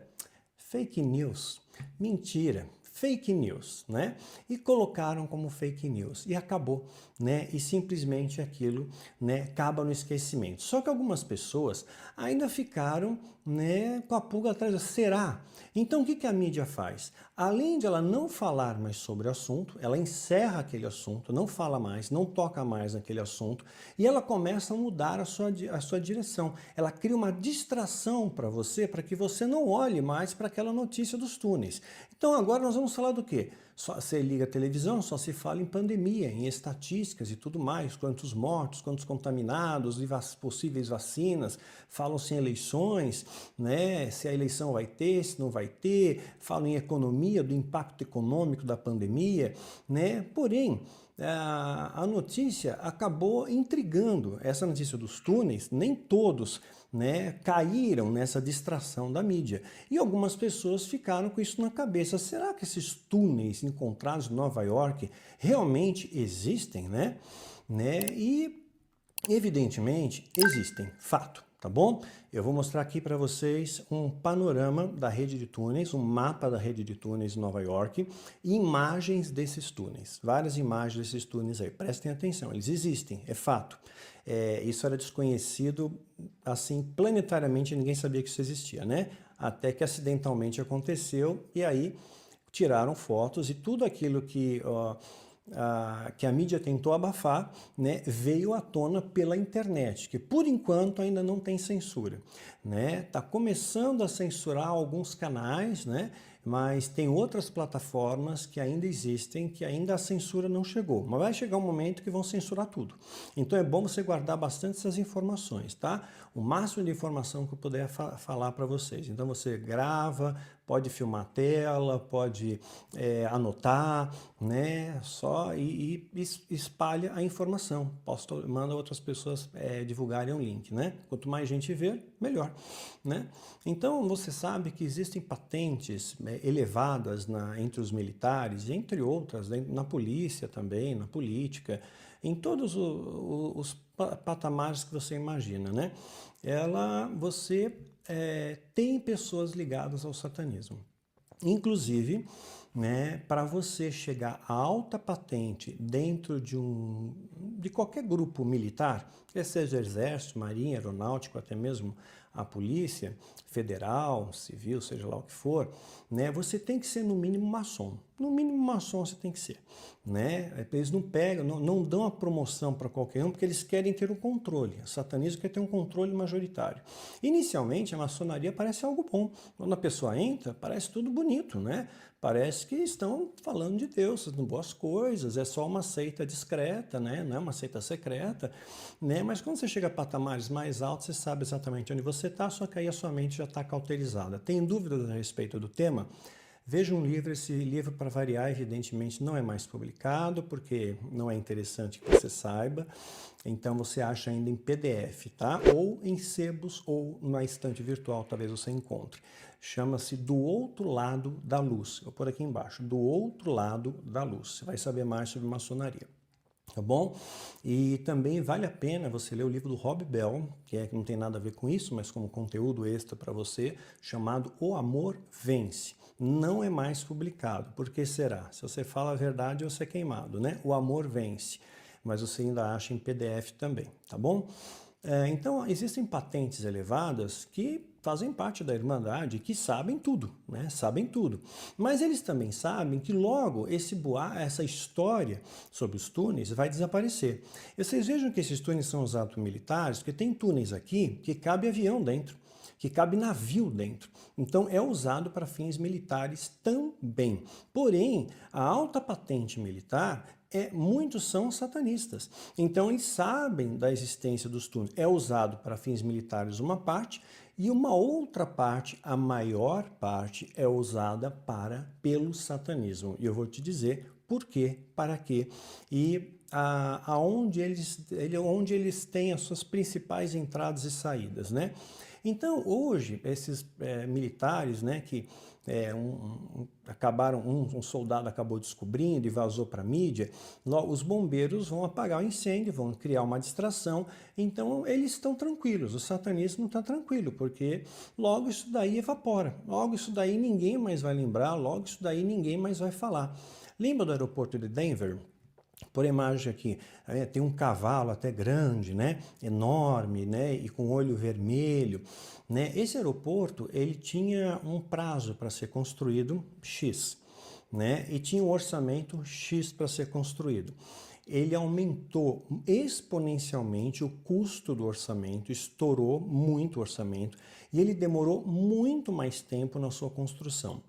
Fake news, mentira. Fake news, né? E colocaram como fake news e acabou, né? E simplesmente aquilo, né, acaba no esquecimento. Só que algumas pessoas ainda ficaram, né, com a pulga atrás. Será? Então o que a mídia faz? Além de ela não falar mais sobre o assunto, ela encerra aquele assunto, não fala mais, não toca mais naquele assunto e ela começa a mudar a sua direção. Ela cria uma distração para você, para que você não olhe mais para aquela notícia dos túneis. Então agora nós vamos falar do quê? Você liga a televisão, só se fala em pandemia, em estatísticas e tudo mais, quantos mortos, quantos contaminados, e possíveis vacinas, falam-se em eleições, né? Se a eleição vai ter, se não vai ter, falam em economia, do impacto econômico da pandemia, né? Porém, a notícia acabou intrigando. Essa notícia dos túneis, nem todos, né, caíram nessa distração da mídia. E algumas pessoas ficaram com isso na cabeça. Será que esses túneis encontrados em Nova York realmente existem, né? E, evidentemente, existem. Fato. Tá bom? Eu vou mostrar aqui para vocês um panorama da rede de túneis, um mapa da rede de túneis em Nova York e imagens desses túneis. Várias imagens desses túneis aí. Prestem atenção, eles existem, é fato. Isso era desconhecido, assim, planetariamente, ninguém sabia que isso existia, né? Até que acidentalmente aconteceu e aí tiraram fotos e tudo aquilo que a mídia tentou abafar, né, veio à tona pela internet, que por enquanto ainda não tem censura, né? Tá começando a censurar alguns canais, né? Mas tem outras plataformas que ainda existem, que ainda a censura não chegou. Mas vai chegar um momento que vão censurar tudo. Então é bom você guardar bastante essas informações, tá? O máximo de informação que eu puder falar para vocês. Então você grava, pode filmar a tela, pode anotar, né? Só e espalha a informação. Manda outras pessoas divulgarem o link, né? Quanto mais gente ver, melhor, né? Então você sabe que existem patentes elevadas entre os militares, entre outras, na polícia também, na política, em todos os patamares que você imagina, né? Você tem pessoas ligadas ao satanismo. Inclusive, né, para você chegar a alta patente dentro de qualquer grupo militar, quer seja exército, marinha, aeronáutico, até mesmo a polícia federal, civil, seja lá o que for, né, você tem que ser no mínimo maçom. No mínimo maçom você tem que ser, né? Eles não pegam, não dão a promoção para qualquer um porque eles querem ter o controle. O satanismo quer ter um controle majoritário. Inicialmente a maçonaria parece algo bom. Quando a pessoa entra, parece tudo bonito, né? Parece que estão falando de Deus, fazendo boas coisas, é só uma seita discreta, né? Não é uma seita secreta, né? Mas quando você chega a patamares mais altos, você sabe exatamente onde você está, só que aí a sua mente já está cauterizada. Tem dúvidas a respeito do tema? Veja um livro, esse livro, para variar, evidentemente não é mais publicado, porque não é interessante que você saiba, então você acha ainda em PDF, tá? Ou em sebos, ou na estante virtual, talvez você encontre. Chama-se Do Outro Lado da Luz, vou pôr aqui embaixo, Do Outro Lado da Luz, você vai saber mais sobre maçonaria. Tá bom? E também vale a pena você ler o livro do Rob Bell, que não tem nada a ver com isso, mas como conteúdo extra para você, chamado O Amor Vence. Não é mais publicado. Por que será? Se você fala a verdade, você é queimado, né? O Amor Vence. Mas você ainda acha em PDF também, tá bom? Então, existem patentes elevadas que fazem parte da Irmandade, que sabem tudo, né? Sabem tudo. Mas eles também sabem que logo essa história sobre os túneis vai desaparecer. E vocês vejam que esses túneis são usados por militares, porque tem túneis aqui que cabe avião dentro, que cabe navio dentro. Então é usado para fins militares também. Porém, a alta patente militar muitos são satanistas. Então eles sabem da existência dos túneis. É usado para fins militares uma parte e uma outra parte, a maior parte, é usada pelo satanismo. E eu vou te dizer por quê, para quê e onde eles têm as suas principais entradas e saídas, né? Então, hoje, esses militares, né, que um soldado acabou descobrindo e vazou para a mídia, os bombeiros vão apagar o incêndio, vão criar uma distração, então eles estão tranquilos, o satanismo não está tranquilo, porque logo isso daí evapora, logo isso daí ninguém mais vai lembrar, logo isso daí ninguém mais vai falar. Lembra do aeroporto de Denver? Por imagem aqui, tem um cavalo até grande, né, enorme, né, e com olho vermelho, né. Esse aeroporto, ele tinha um prazo para ser construído X, né, e tinha um orçamento X para ser construído. Ele aumentou exponencialmente o custo do orçamento, estourou muito o orçamento e ele demorou muito mais tempo na sua construção.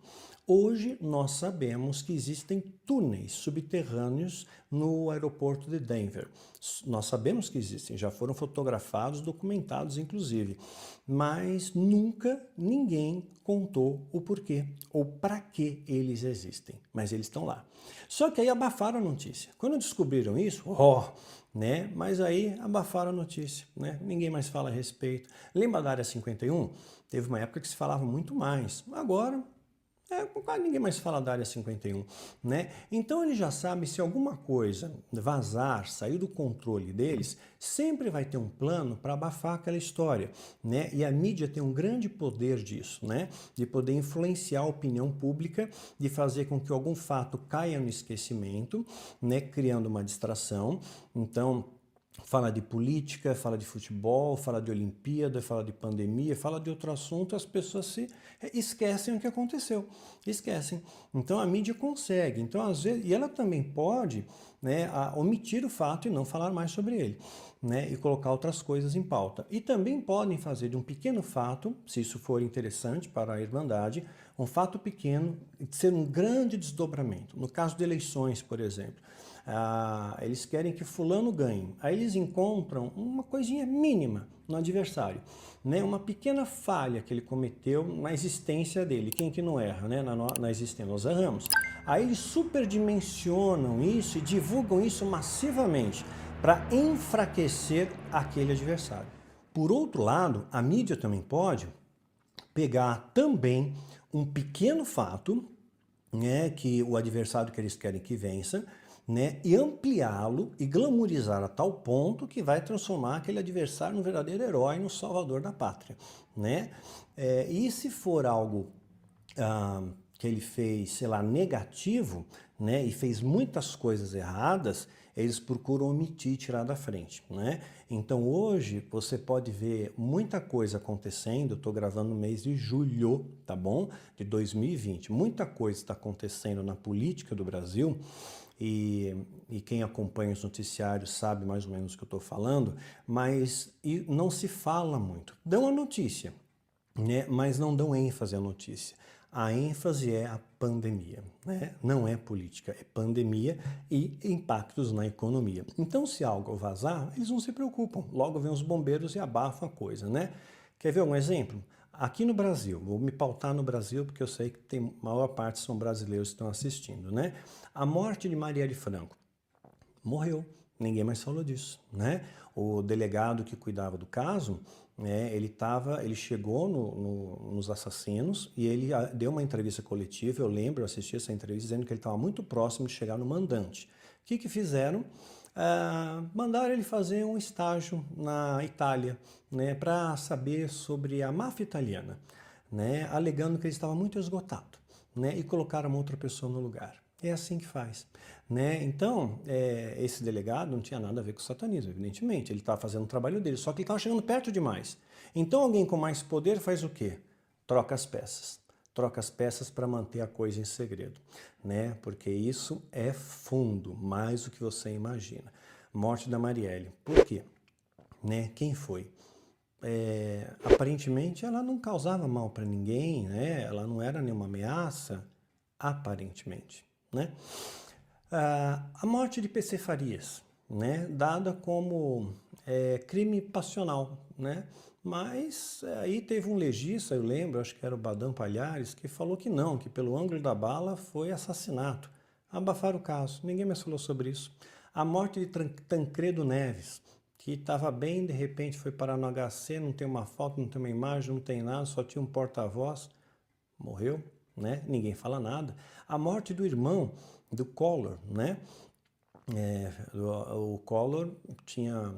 Hoje nós sabemos que existem túneis subterrâneos no aeroporto de Denver. Nós sabemos que existem, já foram fotografados, documentados inclusive, mas nunca ninguém contou o porquê ou para que eles existem, mas eles estão lá. Só que aí abafaram a notícia. Quando descobriram isso, né? Mas aí abafaram a notícia, né? Ninguém mais fala a respeito. Lembra da Área 51? Teve uma época que se falava muito mais. Agora quase ninguém mais fala da Área 51, né? Então ele já sabe, se alguma coisa vazar, sair do controle deles, sempre vai ter um plano para abafar aquela história, né? E a mídia tem um grande poder disso, né? De poder influenciar a opinião pública, de fazer com que algum fato caia no esquecimento, né? Criando uma distração. Então, fala de política, fala de futebol, fala de Olimpíada, fala de pandemia, fala de outro assunto, as pessoas se esquecem o que aconteceu, esquecem. Então a mídia consegue, então às vezes, e ela também pode, né, omitir o fato e não falar mais sobre ele, né, e colocar outras coisas em pauta. E também podem fazer de um pequeno fato, se isso for interessante para a Irmandade, um fato pequeno ser um grande desdobramento. No caso de eleições, por exemplo, eles querem que fulano ganhe. Aí eles encontram uma coisinha mínima no adversário, né? Uma pequena falha que ele cometeu na existência dele. Quem que não erra, né? Na existência, nós erramos. Aí eles superdimensionam isso e divulgam isso massivamente para enfraquecer aquele adversário. Por outro lado, a mídia também pode pegar também um pequeno fato, né, que o adversário que eles querem que vença, né, e ampliá-lo e glamourizar a tal ponto que vai transformar aquele adversário num verdadeiro herói, no salvador da pátria, né? E se for algo que ele fez, sei lá, negativo, né, e fez muitas coisas erradas, eles procuram omitir, tirar da frente, né? Então hoje você pode ver muita coisa acontecendo, estou gravando no mês de julho, tá bom? De 2020, muita coisa está acontecendo na política do Brasil, e quem acompanha os noticiários sabe mais ou menos o que eu estou falando, mas não se fala muito. Dão a notícia, né, mas não dão ênfase à notícia. A ênfase é a pandemia, né? Não é política, é pandemia e impactos na economia. Então, se algo vazar, eles não se preocupam. Logo vem os bombeiros e abafam a coisa, né? Quer ver um exemplo? Aqui no Brasil, vou me pautar no Brasil porque eu sei que tem maior parte são brasileiros que estão assistindo, né? A morte de Marielle Franco. Morreu, ninguém mais falou disso, né? O delegado que cuidava do caso, né, ele chegou nos assassinos e ele deu uma entrevista coletiva, eu lembro, eu assisti essa entrevista, dizendo que ele estava muito próximo de chegar no mandante. O que fizeram? Mandaram ele fazer um estágio na Itália, né, para saber sobre a máfia italiana, né, alegando que ele estava muito esgotado, né, e colocaram uma outra pessoa no lugar. É assim que faz, né? Então, esse delegado não tinha nada a ver com o satanismo, evidentemente. Ele estava fazendo o trabalho dele, só que ele estava chegando perto demais. Então, alguém com mais poder faz o quê? Troca as peças. Troca as peças para manter a coisa em segredo, né? Porque isso é fundo, mais do que você imagina. Morte da Marielle. Por quê? Né? Quem foi? Aparentemente, ela não causava mal para ninguém, né? Ela não era nenhuma ameaça, aparentemente. Né? A morte de PC Farias, né, dada como crime passional, né? Mas aí teve um legista, eu lembro, acho que era o Badam Palhares, que falou que não, que pelo ângulo da bala foi assassinato. Abafaram o caso, ninguém mais falou sobre isso. A morte de Tancredo Neves, que estava bem, de repente foi parar no HC, não tem uma foto, não tem uma imagem, não tem nada, só tinha um porta-voz, morreu, né? Ninguém fala nada. A morte do irmão do Collor, né? O Collor tinha,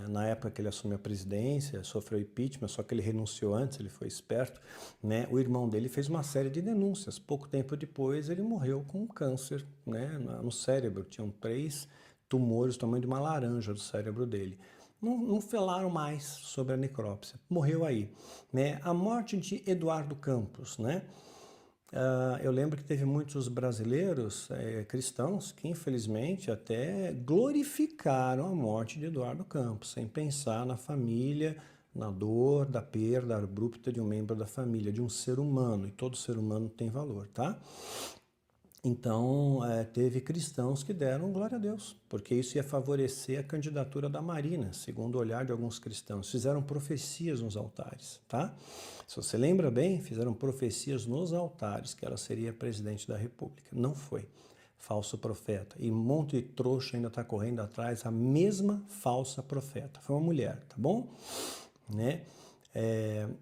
na época que ele assumiu a presidência, sofreu impeachment, só que ele renunciou antes, ele foi esperto, né? O irmão dele fez uma série de denúncias. Pouco tempo depois ele morreu com câncer, né, no cérebro. Tinham 3 tumores do tamanho de uma laranja do cérebro dele. Não falaram mais sobre a necrópsia. Morreu aí, né? A morte de Eduardo Campos, né? Eu lembro que teve muitos brasileiros cristãos que, infelizmente, até glorificaram a morte de Eduardo Campos, sem pensar na família, na dor da perda abrupta de um membro da família, de um ser humano, e todo ser humano tem valor, tá? Então, teve cristãos que deram glória a Deus, porque isso ia favorecer a candidatura da Marina, segundo o olhar de alguns cristãos. Fizeram profecias nos altares, tá? Se você lembra bem, fizeram profecias nos altares que ela seria presidente da República. Não foi. Falso profeta. E um monte de trouxa ainda está correndo atrás, a mesma falsa profeta. Foi uma mulher, tá bom? Né?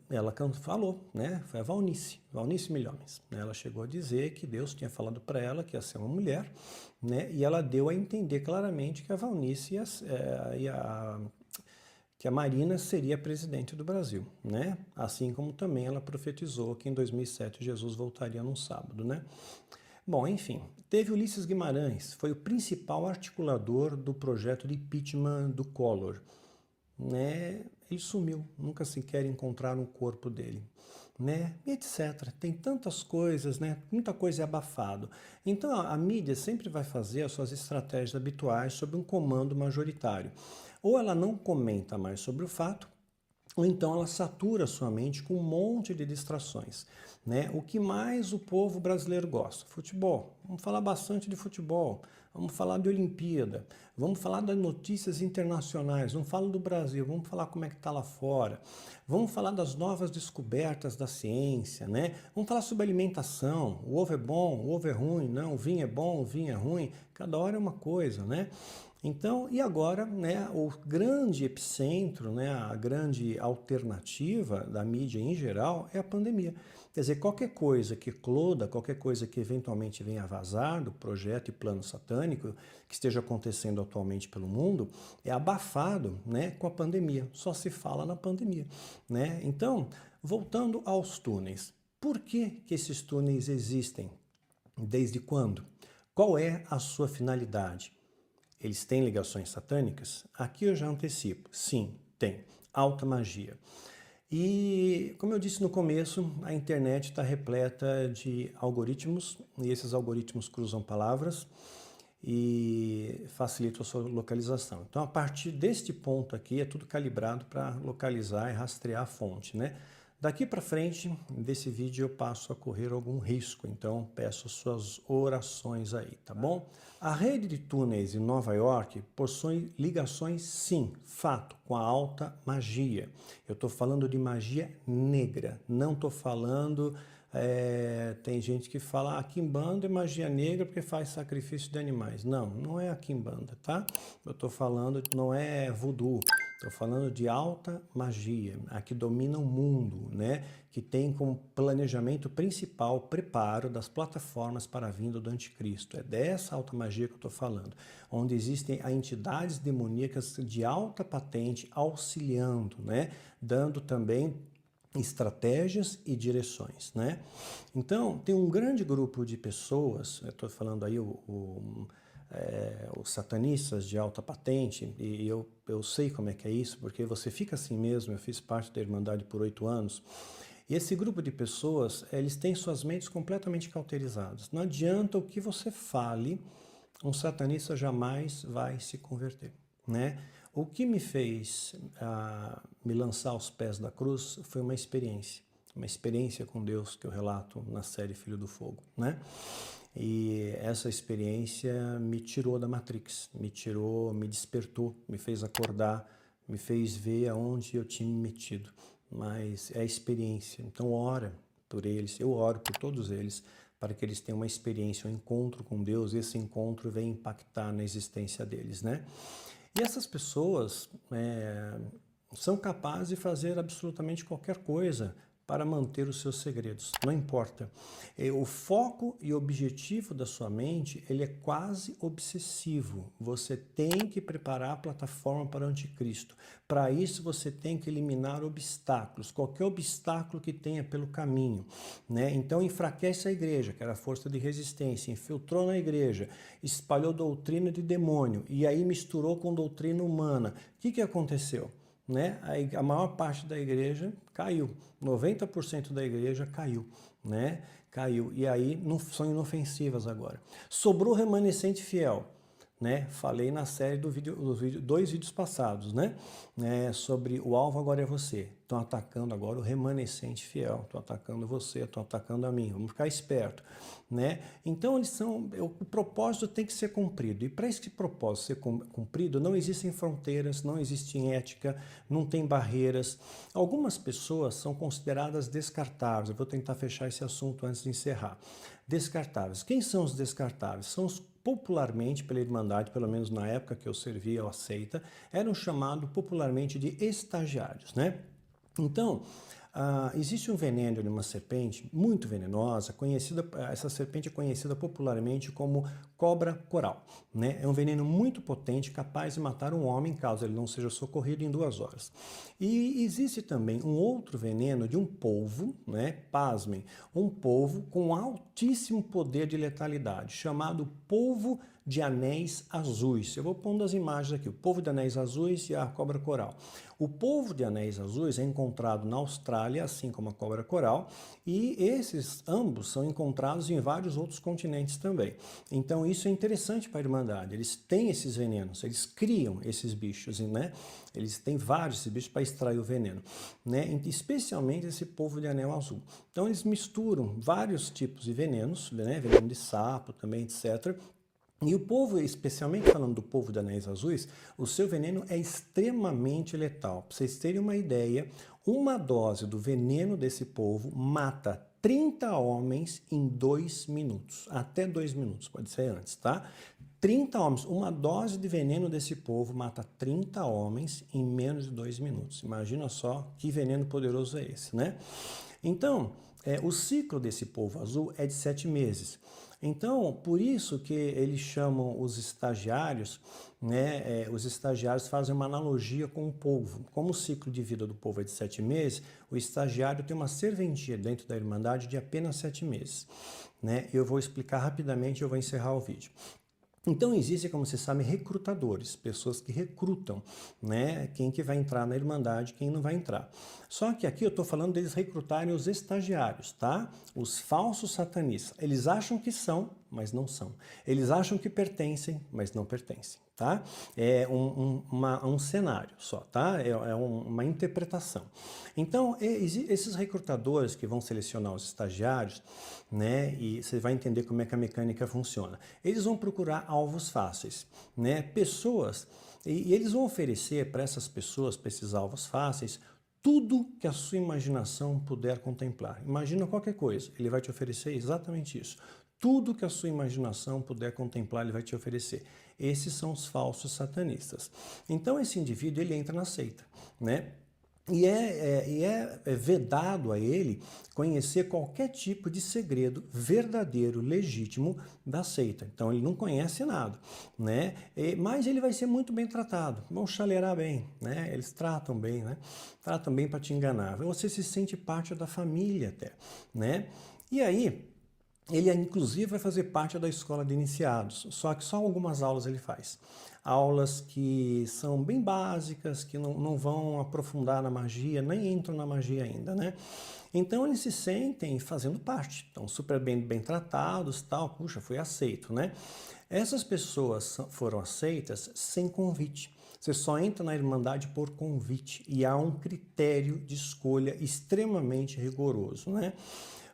Ela falou, né? Foi a Valnice Milhomens. Ela chegou a dizer que Deus tinha falado para ela que ia ser uma mulher, né? E ela deu a entender claramente que a Valnice que a Marina seria presidente do Brasil, né? Assim como também ela profetizou que em 2007 Jesus voltaria num sábado, né? Bom, enfim, teve Ulisses Guimarães, foi o principal articulador do projeto de impeachment do Collor, né? Ele sumiu, nunca sequer encontraram o corpo dele, né? E etc. Tem tantas coisas, né? Muita coisa é abafado. Então a mídia sempre vai fazer as suas estratégias habituais sob um comando majoritário. Ou ela não comenta mais sobre o fato, ou então ela satura sua mente com um monte de distrações, né? O que mais o povo brasileiro gosta? Futebol. Vamos falar bastante de futebol. Vamos falar de Olimpíada. Vamos falar das notícias internacionais. Vamos falar do Brasil. Vamos falar como é que está lá fora. Vamos falar das novas descobertas da ciência, né? Vamos falar sobre alimentação. O ovo é bom, o ovo é ruim. Não, o vinho é bom, o vinho é ruim. Cada hora é uma coisa, né? Então, e agora, né, o grande epicentro, né, a grande alternativa da mídia em geral é a pandemia. Quer dizer, qualquer coisa que ecloda, qualquer coisa que eventualmente venha a vazar do projeto e plano satânico que esteja acontecendo atualmente pelo mundo, é abafado, né, com a pandemia. Só se fala na pandemia, né? Então, voltando aos túneis. Por que esses túneis existem? Desde quando? Qual é a sua finalidade? Eles têm ligações satânicas? Aqui eu já antecipo. Sim, tem. Alta magia. E, como eu disse no começo, a internet está repleta de algoritmos, e esses algoritmos cruzam palavras e facilitam a sua localização. Então, a partir deste ponto aqui, é tudo calibrado para localizar e rastrear a fonte, né? Daqui para frente, desse vídeo, eu passo a correr algum risco, então peço suas orações aí, tá bom? A rede de túneis em Nova York possui ligações, sim, fato, com a alta magia. Eu estou falando de magia negra, não estou falando... tem gente que fala Quimbanda é magia negra porque faz sacrifício de animais. Não, não é a Quimbanda, tá? Eu estou falando, não é voodoo. Estou falando de alta magia, a que domina o mundo, né? Que tem como planejamento principal o preparo das plataformas para a vinda do anticristo. É dessa alta magia que eu estou falando, onde existem entidades demoníacas de alta patente auxiliando, né? Dando também estratégias e direções, né? Então, tem um grande grupo de pessoas, eu estou falando aí os satanistas de alta patente, e eu sei como é que é isso, porque você fica assim mesmo. Eu fiz parte da Irmandade por 8 anos, e esse grupo de pessoas, eles têm suas mentes completamente cauterizadas. Não adianta o que você fale, um satanista jamais vai se converter, né? O que me fez me lançar aos pés da cruz foi uma experiência com Deus que eu relato na série Filho do Fogo, né? E essa experiência me tirou da Matrix, me despertou, me fez acordar, me fez ver aonde eu tinha me metido. Mas é a experiência. Então ora por eles, eu oro por todos eles, para que eles tenham uma experiência, um encontro com Deus, e esse encontro venha impactar na existência deles, né? E essas pessoas são capazes de fazer absolutamente qualquer coisa para manter os seus segredos, não importa. O foco e objetivo da sua mente, ele é quase obsessivo. Você tem que preparar a plataforma para o anticristo. Para isso você tem que eliminar obstáculos, qualquer obstáculo que tenha pelo caminho, né? Então enfraquece a igreja, que era a força de resistência, infiltrou na igreja, espalhou doutrina de demônio e aí misturou com doutrina humana. O que aconteceu? Né? A maior parte da igreja caiu, 90% da igreja caiu, né? Caiu, e aí não, são inofensivas agora. Sobrou remanescente fiel, né? Falei na série dois vídeos passados, né? Sobre o alvo agora é você. Estão atacando agora o remanescente fiel, estão atacando você, estão atacando a mim. Vamos ficar esperto, né? Então o propósito tem que ser cumprido. E para esse propósito ser cumprido, não existem fronteiras, não existe ética, não tem barreiras. Algumas pessoas são consideradas descartáveis. Eu vou tentar fechar esse assunto antes de encerrar. Descartáveis. Quem são os descartáveis? São os popularmente pela Irmandade, pelo menos na época que eu servia ou aceita, eram chamados popularmente de estagiários, né? Então, existe um veneno de uma serpente muito venenosa, essa serpente é conhecida popularmente como cobra coral, né? É um veneno muito potente, capaz de matar um homem caso ele não seja socorrido em 2 horas. E existe também um outro veneno de um polvo, né? Pasmem, um polvo com altíssimo poder de letalidade, chamado polvo de anéis azuis. Eu vou pondo as imagens aqui, o polvo de anéis azuis e a cobra coral. O polvo de anéis azuis é encontrado na Austrália, assim como a cobra coral, e esses ambos são encontrados em vários outros continentes também. Então isso é interessante para a Irmandade, eles têm esses venenos, eles criam esses bichos, né? Eles têm vários esses bichos para extrair o veneno, né? Especialmente esse polvo de anel azul. Então eles misturam vários tipos de venenos, né? Veneno de sapo também, etc., e o polvo, especialmente falando do polvo de anéis azuis, o seu veneno é extremamente letal. Para vocês terem uma ideia, uma dose do veneno desse polvo mata 30 homens em 2 minutos. Até 2 minutos, pode ser antes, tá? 30 homens, uma dose de veneno desse polvo mata 30 homens em menos de 2 minutos. Imagina só que veneno poderoso é esse, né? Então, o ciclo desse polvo azul é de 7 meses. Então, por isso que eles chamam os estagiários, né? Os estagiários fazem uma analogia com o polvo. Como o ciclo de vida do polvo é de 7 meses, o estagiário tem uma serventia dentro da Irmandade de apenas 7 meses. Né? Eu vou explicar rapidamente e eu vou encerrar o vídeo. Então existem, como vocês sabem, recrutadores, pessoas que recrutam, né? Quem que vai entrar na Irmandade, quem não vai entrar. Só que aqui eu estou falando deles recrutarem os estagiários, tá? Os falsos satanistas. Eles acham que são, mas não são. Eles acham que pertencem, mas não pertencem, tá? É um cenário só, tá? É uma interpretação. Então, esses recrutadores que vão selecionar os estagiários, né? E você vai entender como é que a mecânica funciona. Eles vão procurar alvos fáceis, né? Pessoas, e eles vão oferecer para essas pessoas, para esses alvos fáceis, tudo que a sua imaginação puder contemplar. Imagina qualquer coisa, ele vai te oferecer exatamente isso. Tudo que a sua imaginação puder contemplar, ele vai te oferecer. Esses são os falsos satanistas. Então esse indivíduo, ele entra na seita, né? E é vedado a ele conhecer qualquer tipo de segredo verdadeiro, legítimo da seita. Então ele não conhece nada, né? Mas ele vai ser muito bem tratado, vão chaleirar bem, né? Eles tratam bem, né? Tratam bem para te enganar. Você se sente parte da família até, né? E aí, ele inclusive vai fazer parte da escola de iniciados, só que só algumas aulas ele faz. Aulas que são bem básicas, que não vão aprofundar na magia, nem entram na magia ainda, né? Então eles se sentem fazendo parte, estão super bem tratados, tal, puxa, foi aceito, né? Essas pessoas foram aceitas sem convite. Você só entra na Irmandade por convite e há um critério de escolha extremamente rigoroso, né?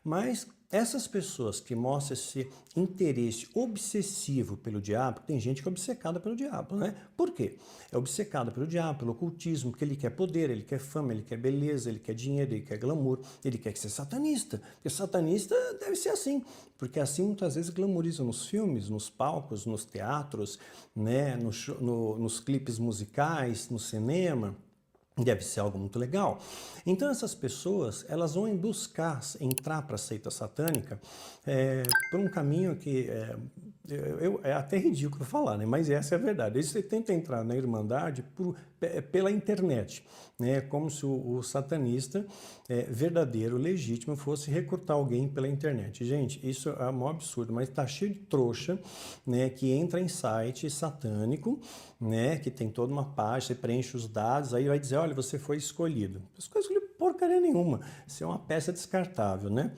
Mas essas pessoas que mostram esse interesse obsessivo pelo diabo, tem gente que é obcecada pelo diabo, né? Por quê? É obcecada pelo diabo, pelo ocultismo, porque ele quer poder, ele quer fama, ele quer beleza, ele quer dinheiro, ele quer glamour, ele quer ser satanista. Porque satanista deve ser assim, porque assim muitas vezes glamorizam nos filmes, nos palcos, nos teatros, né? Nos clipes musicais, no cinema. Deve ser algo muito legal. Então essas pessoas, elas vão entrar para a seita satânica por um caminho que é até ridículo falar, né? Mas essa é a verdade. Eles tentam entrar na Irmandade pela internet, né? Como se o satanista verdadeiro, legítimo, fosse recrutar alguém pela internet. Gente, isso é um absurdo, mas tá cheio de trouxa, né? Que entra em site satânico, né? Que tem toda uma página, você preenche os dados, aí vai dizer, olha, você foi escolhido. Você não escolheu porcaria nenhuma. Isso é uma peça descartável, né?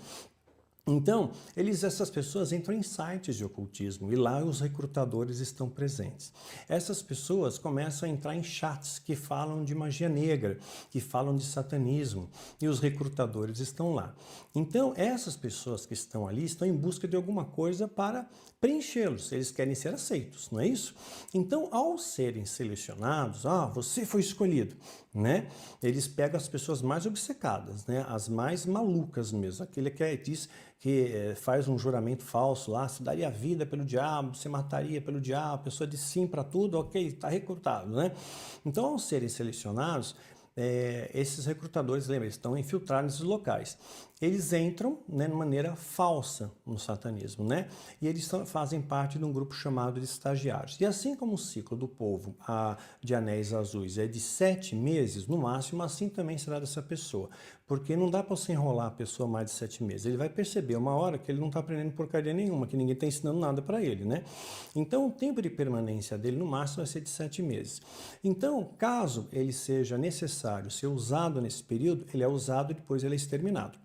Então, essas pessoas entram em sites de ocultismo e lá os recrutadores estão presentes. Essas pessoas começam a entrar em chats que falam de magia negra, que falam de satanismo, e os recrutadores estão lá. Então, essas pessoas que estão ali estão em busca de alguma coisa para preenchê-los, eles querem ser aceitos, não é isso? Então, ao serem selecionados, você foi escolhido, né? Eles pegam as pessoas mais obcecadas, né? As mais malucas mesmo, aquele que diz que faz um juramento falso lá, se daria vida pelo diabo, se mataria pelo diabo, a pessoa diz sim para tudo, ok, está recrutado, né? Então, ao serem selecionados, esses recrutadores, lembra, eles estão infiltrados nesses locais. Eles entram, né, de maneira falsa no satanismo, né? E eles fazem parte de um grupo chamado de estagiários. E assim como o ciclo do povo de anéis azuis é de 7 meses, no máximo, assim também será dessa pessoa. Porque não dá para você enrolar a pessoa mais de 7 meses. Ele vai perceber uma hora que ele não está aprendendo porcaria nenhuma, que ninguém está ensinando nada para ele, né? Então, o tempo de permanência dele, no máximo, vai ser de 7 meses. Então, caso ele seja necessário ser usado nesse período, ele é usado e depois ele é exterminado.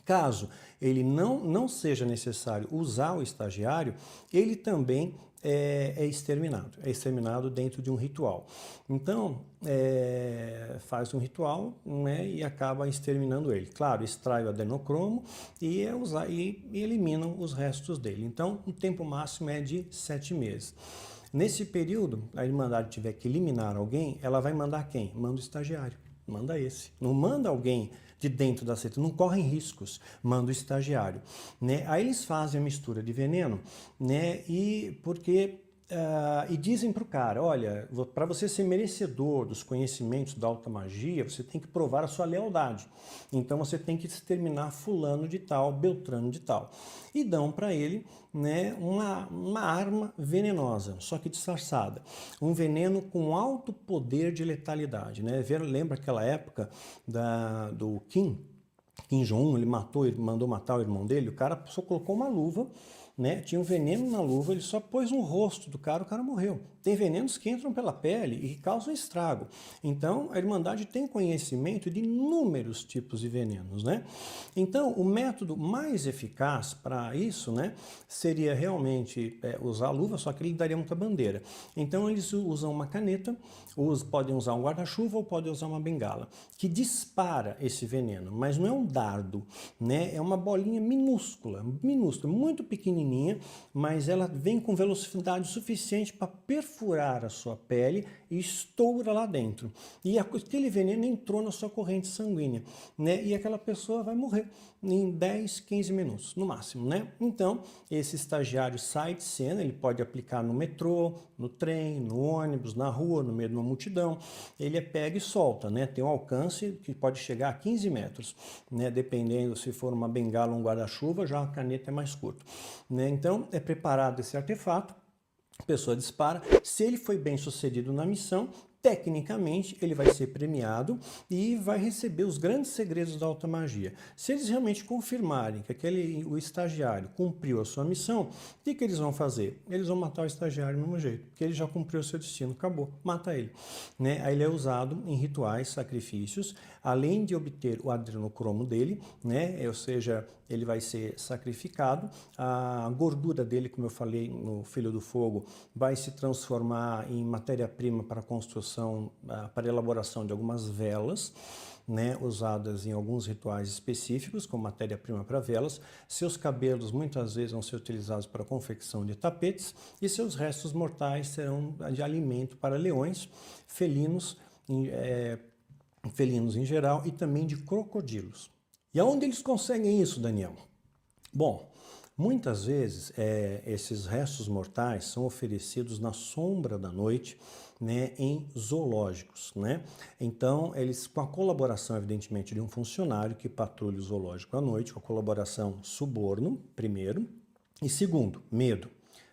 Caso ele não seja necessário usar o estagiário, ele também é exterminado dentro de um ritual. Então, faz um ritual, né, e acaba exterminando ele. Claro, extrai o adenocromo e eliminam os restos dele. Então, o tempo máximo é de 7 meses. Nesse período, a Irmandade tiver que eliminar alguém, ela vai mandar quem? Manda o estagiário. Manda esse. Não manda alguém de dentro da seita, não correm riscos, manda o estagiário, né? Aí eles fazem a mistura de veneno, né? E dizem para o cara, olha, para você ser merecedor dos conhecimentos da alta magia, você tem que provar a sua lealdade. Então você tem que exterminar fulano de tal, beltrano de tal. E dão para ele, né, uma arma venenosa, só que disfarçada. Um veneno com alto poder de letalidade, né? Lembra aquela época do Kim Jong-un, ele mandou matar o irmão dele, o cara só colocou uma luva, né? Tinha um veneno na luva, ele só pôs no rosto do cara, o cara morreu. Tem venenos que entram pela pele e que causam estrago. Então, a Irmandade tem conhecimento de inúmeros tipos de venenos, né? Então, o método mais eficaz para isso, né, seria realmente usar a luva, só que ele daria muita bandeira. Então, eles usam uma caneta, podem usar um guarda-chuva ou podem usar uma bengala, que dispara esse veneno, mas não é um dardo, né? É uma bolinha minúscula, muito pequenininha, mas ela vem com velocidade suficiente para perfurar a sua pele e estoura lá dentro. E aquele veneno entrou na sua corrente sanguínea, né? E aquela pessoa vai morrer em 10, 15 minutos, no máximo, né? Então, esse estagiário sai de cena, ele pode aplicar no metrô, no trem, no ônibus, na rua, no meio de uma multidão. Ele pega e solta, né? Tem um alcance que pode chegar a 15 metros, né? Dependendo se for uma bengala ou um guarda-chuva, já a caneta é mais curta, né? Então, é preparado esse artefato, a pessoa dispara. Se ele foi bem sucedido na missão, tecnicamente ele vai ser premiado e vai receber os grandes segredos da alta magia. Se eles realmente confirmarem que o estagiário cumpriu a sua missão, o que eles vão fazer? Eles vão matar o estagiário do mesmo jeito, porque ele já cumpriu o seu destino, acabou, mata ele, né? Aí ele é usado em rituais, sacrifícios. além de obter o adrenocromo dele, né? Ou seja, ele vai ser sacrificado, a gordura dele, como eu falei no Filho do Fogo, vai se transformar em matéria-prima para a construção, para a elaboração de algumas velas, né, usadas em alguns rituais específicos, como matéria-prima para velas. Seus cabelos muitas vezes vão ser utilizados para a confecção de tapetes e seus restos mortais serão de alimento para leões, felinos, felinos em geral e também de crocodilos. E aonde eles conseguem isso, Daniel? Bom, muitas vezes esses restos mortais são oferecidos na sombra da noite, né, em zoológicos, né? Então, eles, com a colaboração, evidentemente, de um funcionário que patrulha o zoológico à noite, com a colaboração suborno, primeiro, e segundo, medo.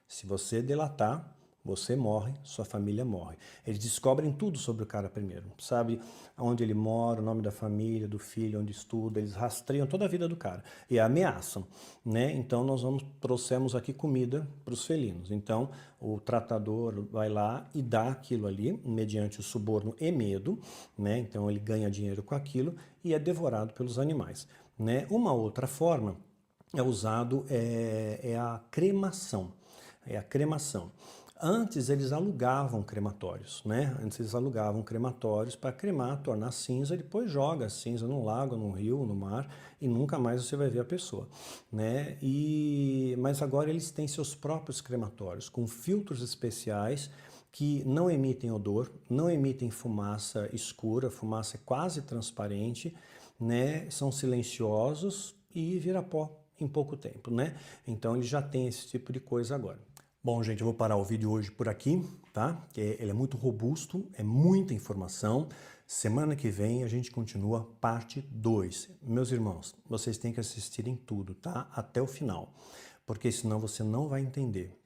Se você delatar, você morre, sua família morre. Eles descobrem tudo sobre o cara primeiro, sabe onde ele mora, o nome da família, do filho, onde estuda, eles rastreiam toda a vida do cara e ameaçam, né? Então nós trouxemos aqui comida para os felinos. Então o tratador vai lá e dá aquilo ali, mediante o suborno e medo, né? Então ele ganha dinheiro com aquilo e é devorado pelos animais, né? Uma outra forma é usado a cremação. É a cremação. Antes eles alugavam crematórios, né? Antes eles alugavam crematórios para cremar, tornar cinza, depois joga a cinza no lago, no rio, no mar e nunca mais você vai ver a pessoa, né? Mas agora eles têm seus próprios crematórios com filtros especiais que não emitem odor, não emitem fumaça escura, fumaça quase transparente, né? São silenciosos e vira pó em pouco tempo, né? Então ele já tem esse tipo de coisa agora. Bom, gente, eu vou parar o vídeo hoje por aqui, tá? Ele é muito robusto, é muita informação. Semana que vem a gente continua parte 2. Meus irmãos, vocês têm que assistirem tudo, tá? Até o final, porque senão você não vai entender.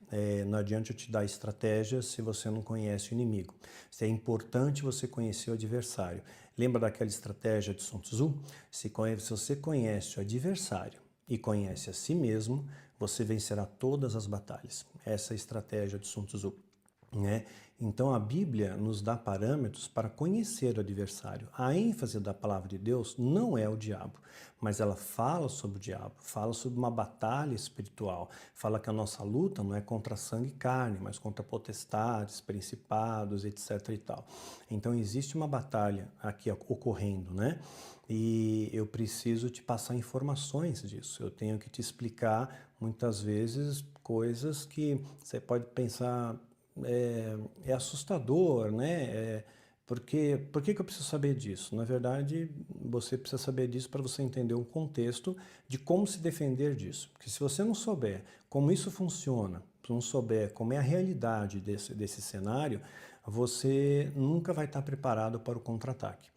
Não adianta eu te dar estratégias se você não conhece o inimigo. É importante você conhecer o adversário. Lembra daquela estratégia de Sun Tzu? Se você conhece o adversário e conhece a si mesmo, você vencerá todas as batalhas. Essa é a estratégia de Sun Tzu, né? Então a Bíblia nos dá parâmetros para conhecer o adversário. A ênfase da palavra de Deus não é o diabo, mas ela fala sobre o diabo, fala sobre uma batalha espiritual, fala que a nossa luta não é contra sangue e carne, mas contra potestades, principados, etc. e tal. Então existe uma batalha aqui ocorrendo, né? E eu preciso te passar informações disso. Eu tenho que te explicar muitas vezes coisas que você pode pensar é assustador, né? Por que eu preciso saber disso? Na verdade, você precisa saber disso para você entender o contexto de como se defender disso. Porque se você não souber como isso funciona, se não souber como é a realidade desse cenário, você nunca vai estar preparado para o contra-ataque.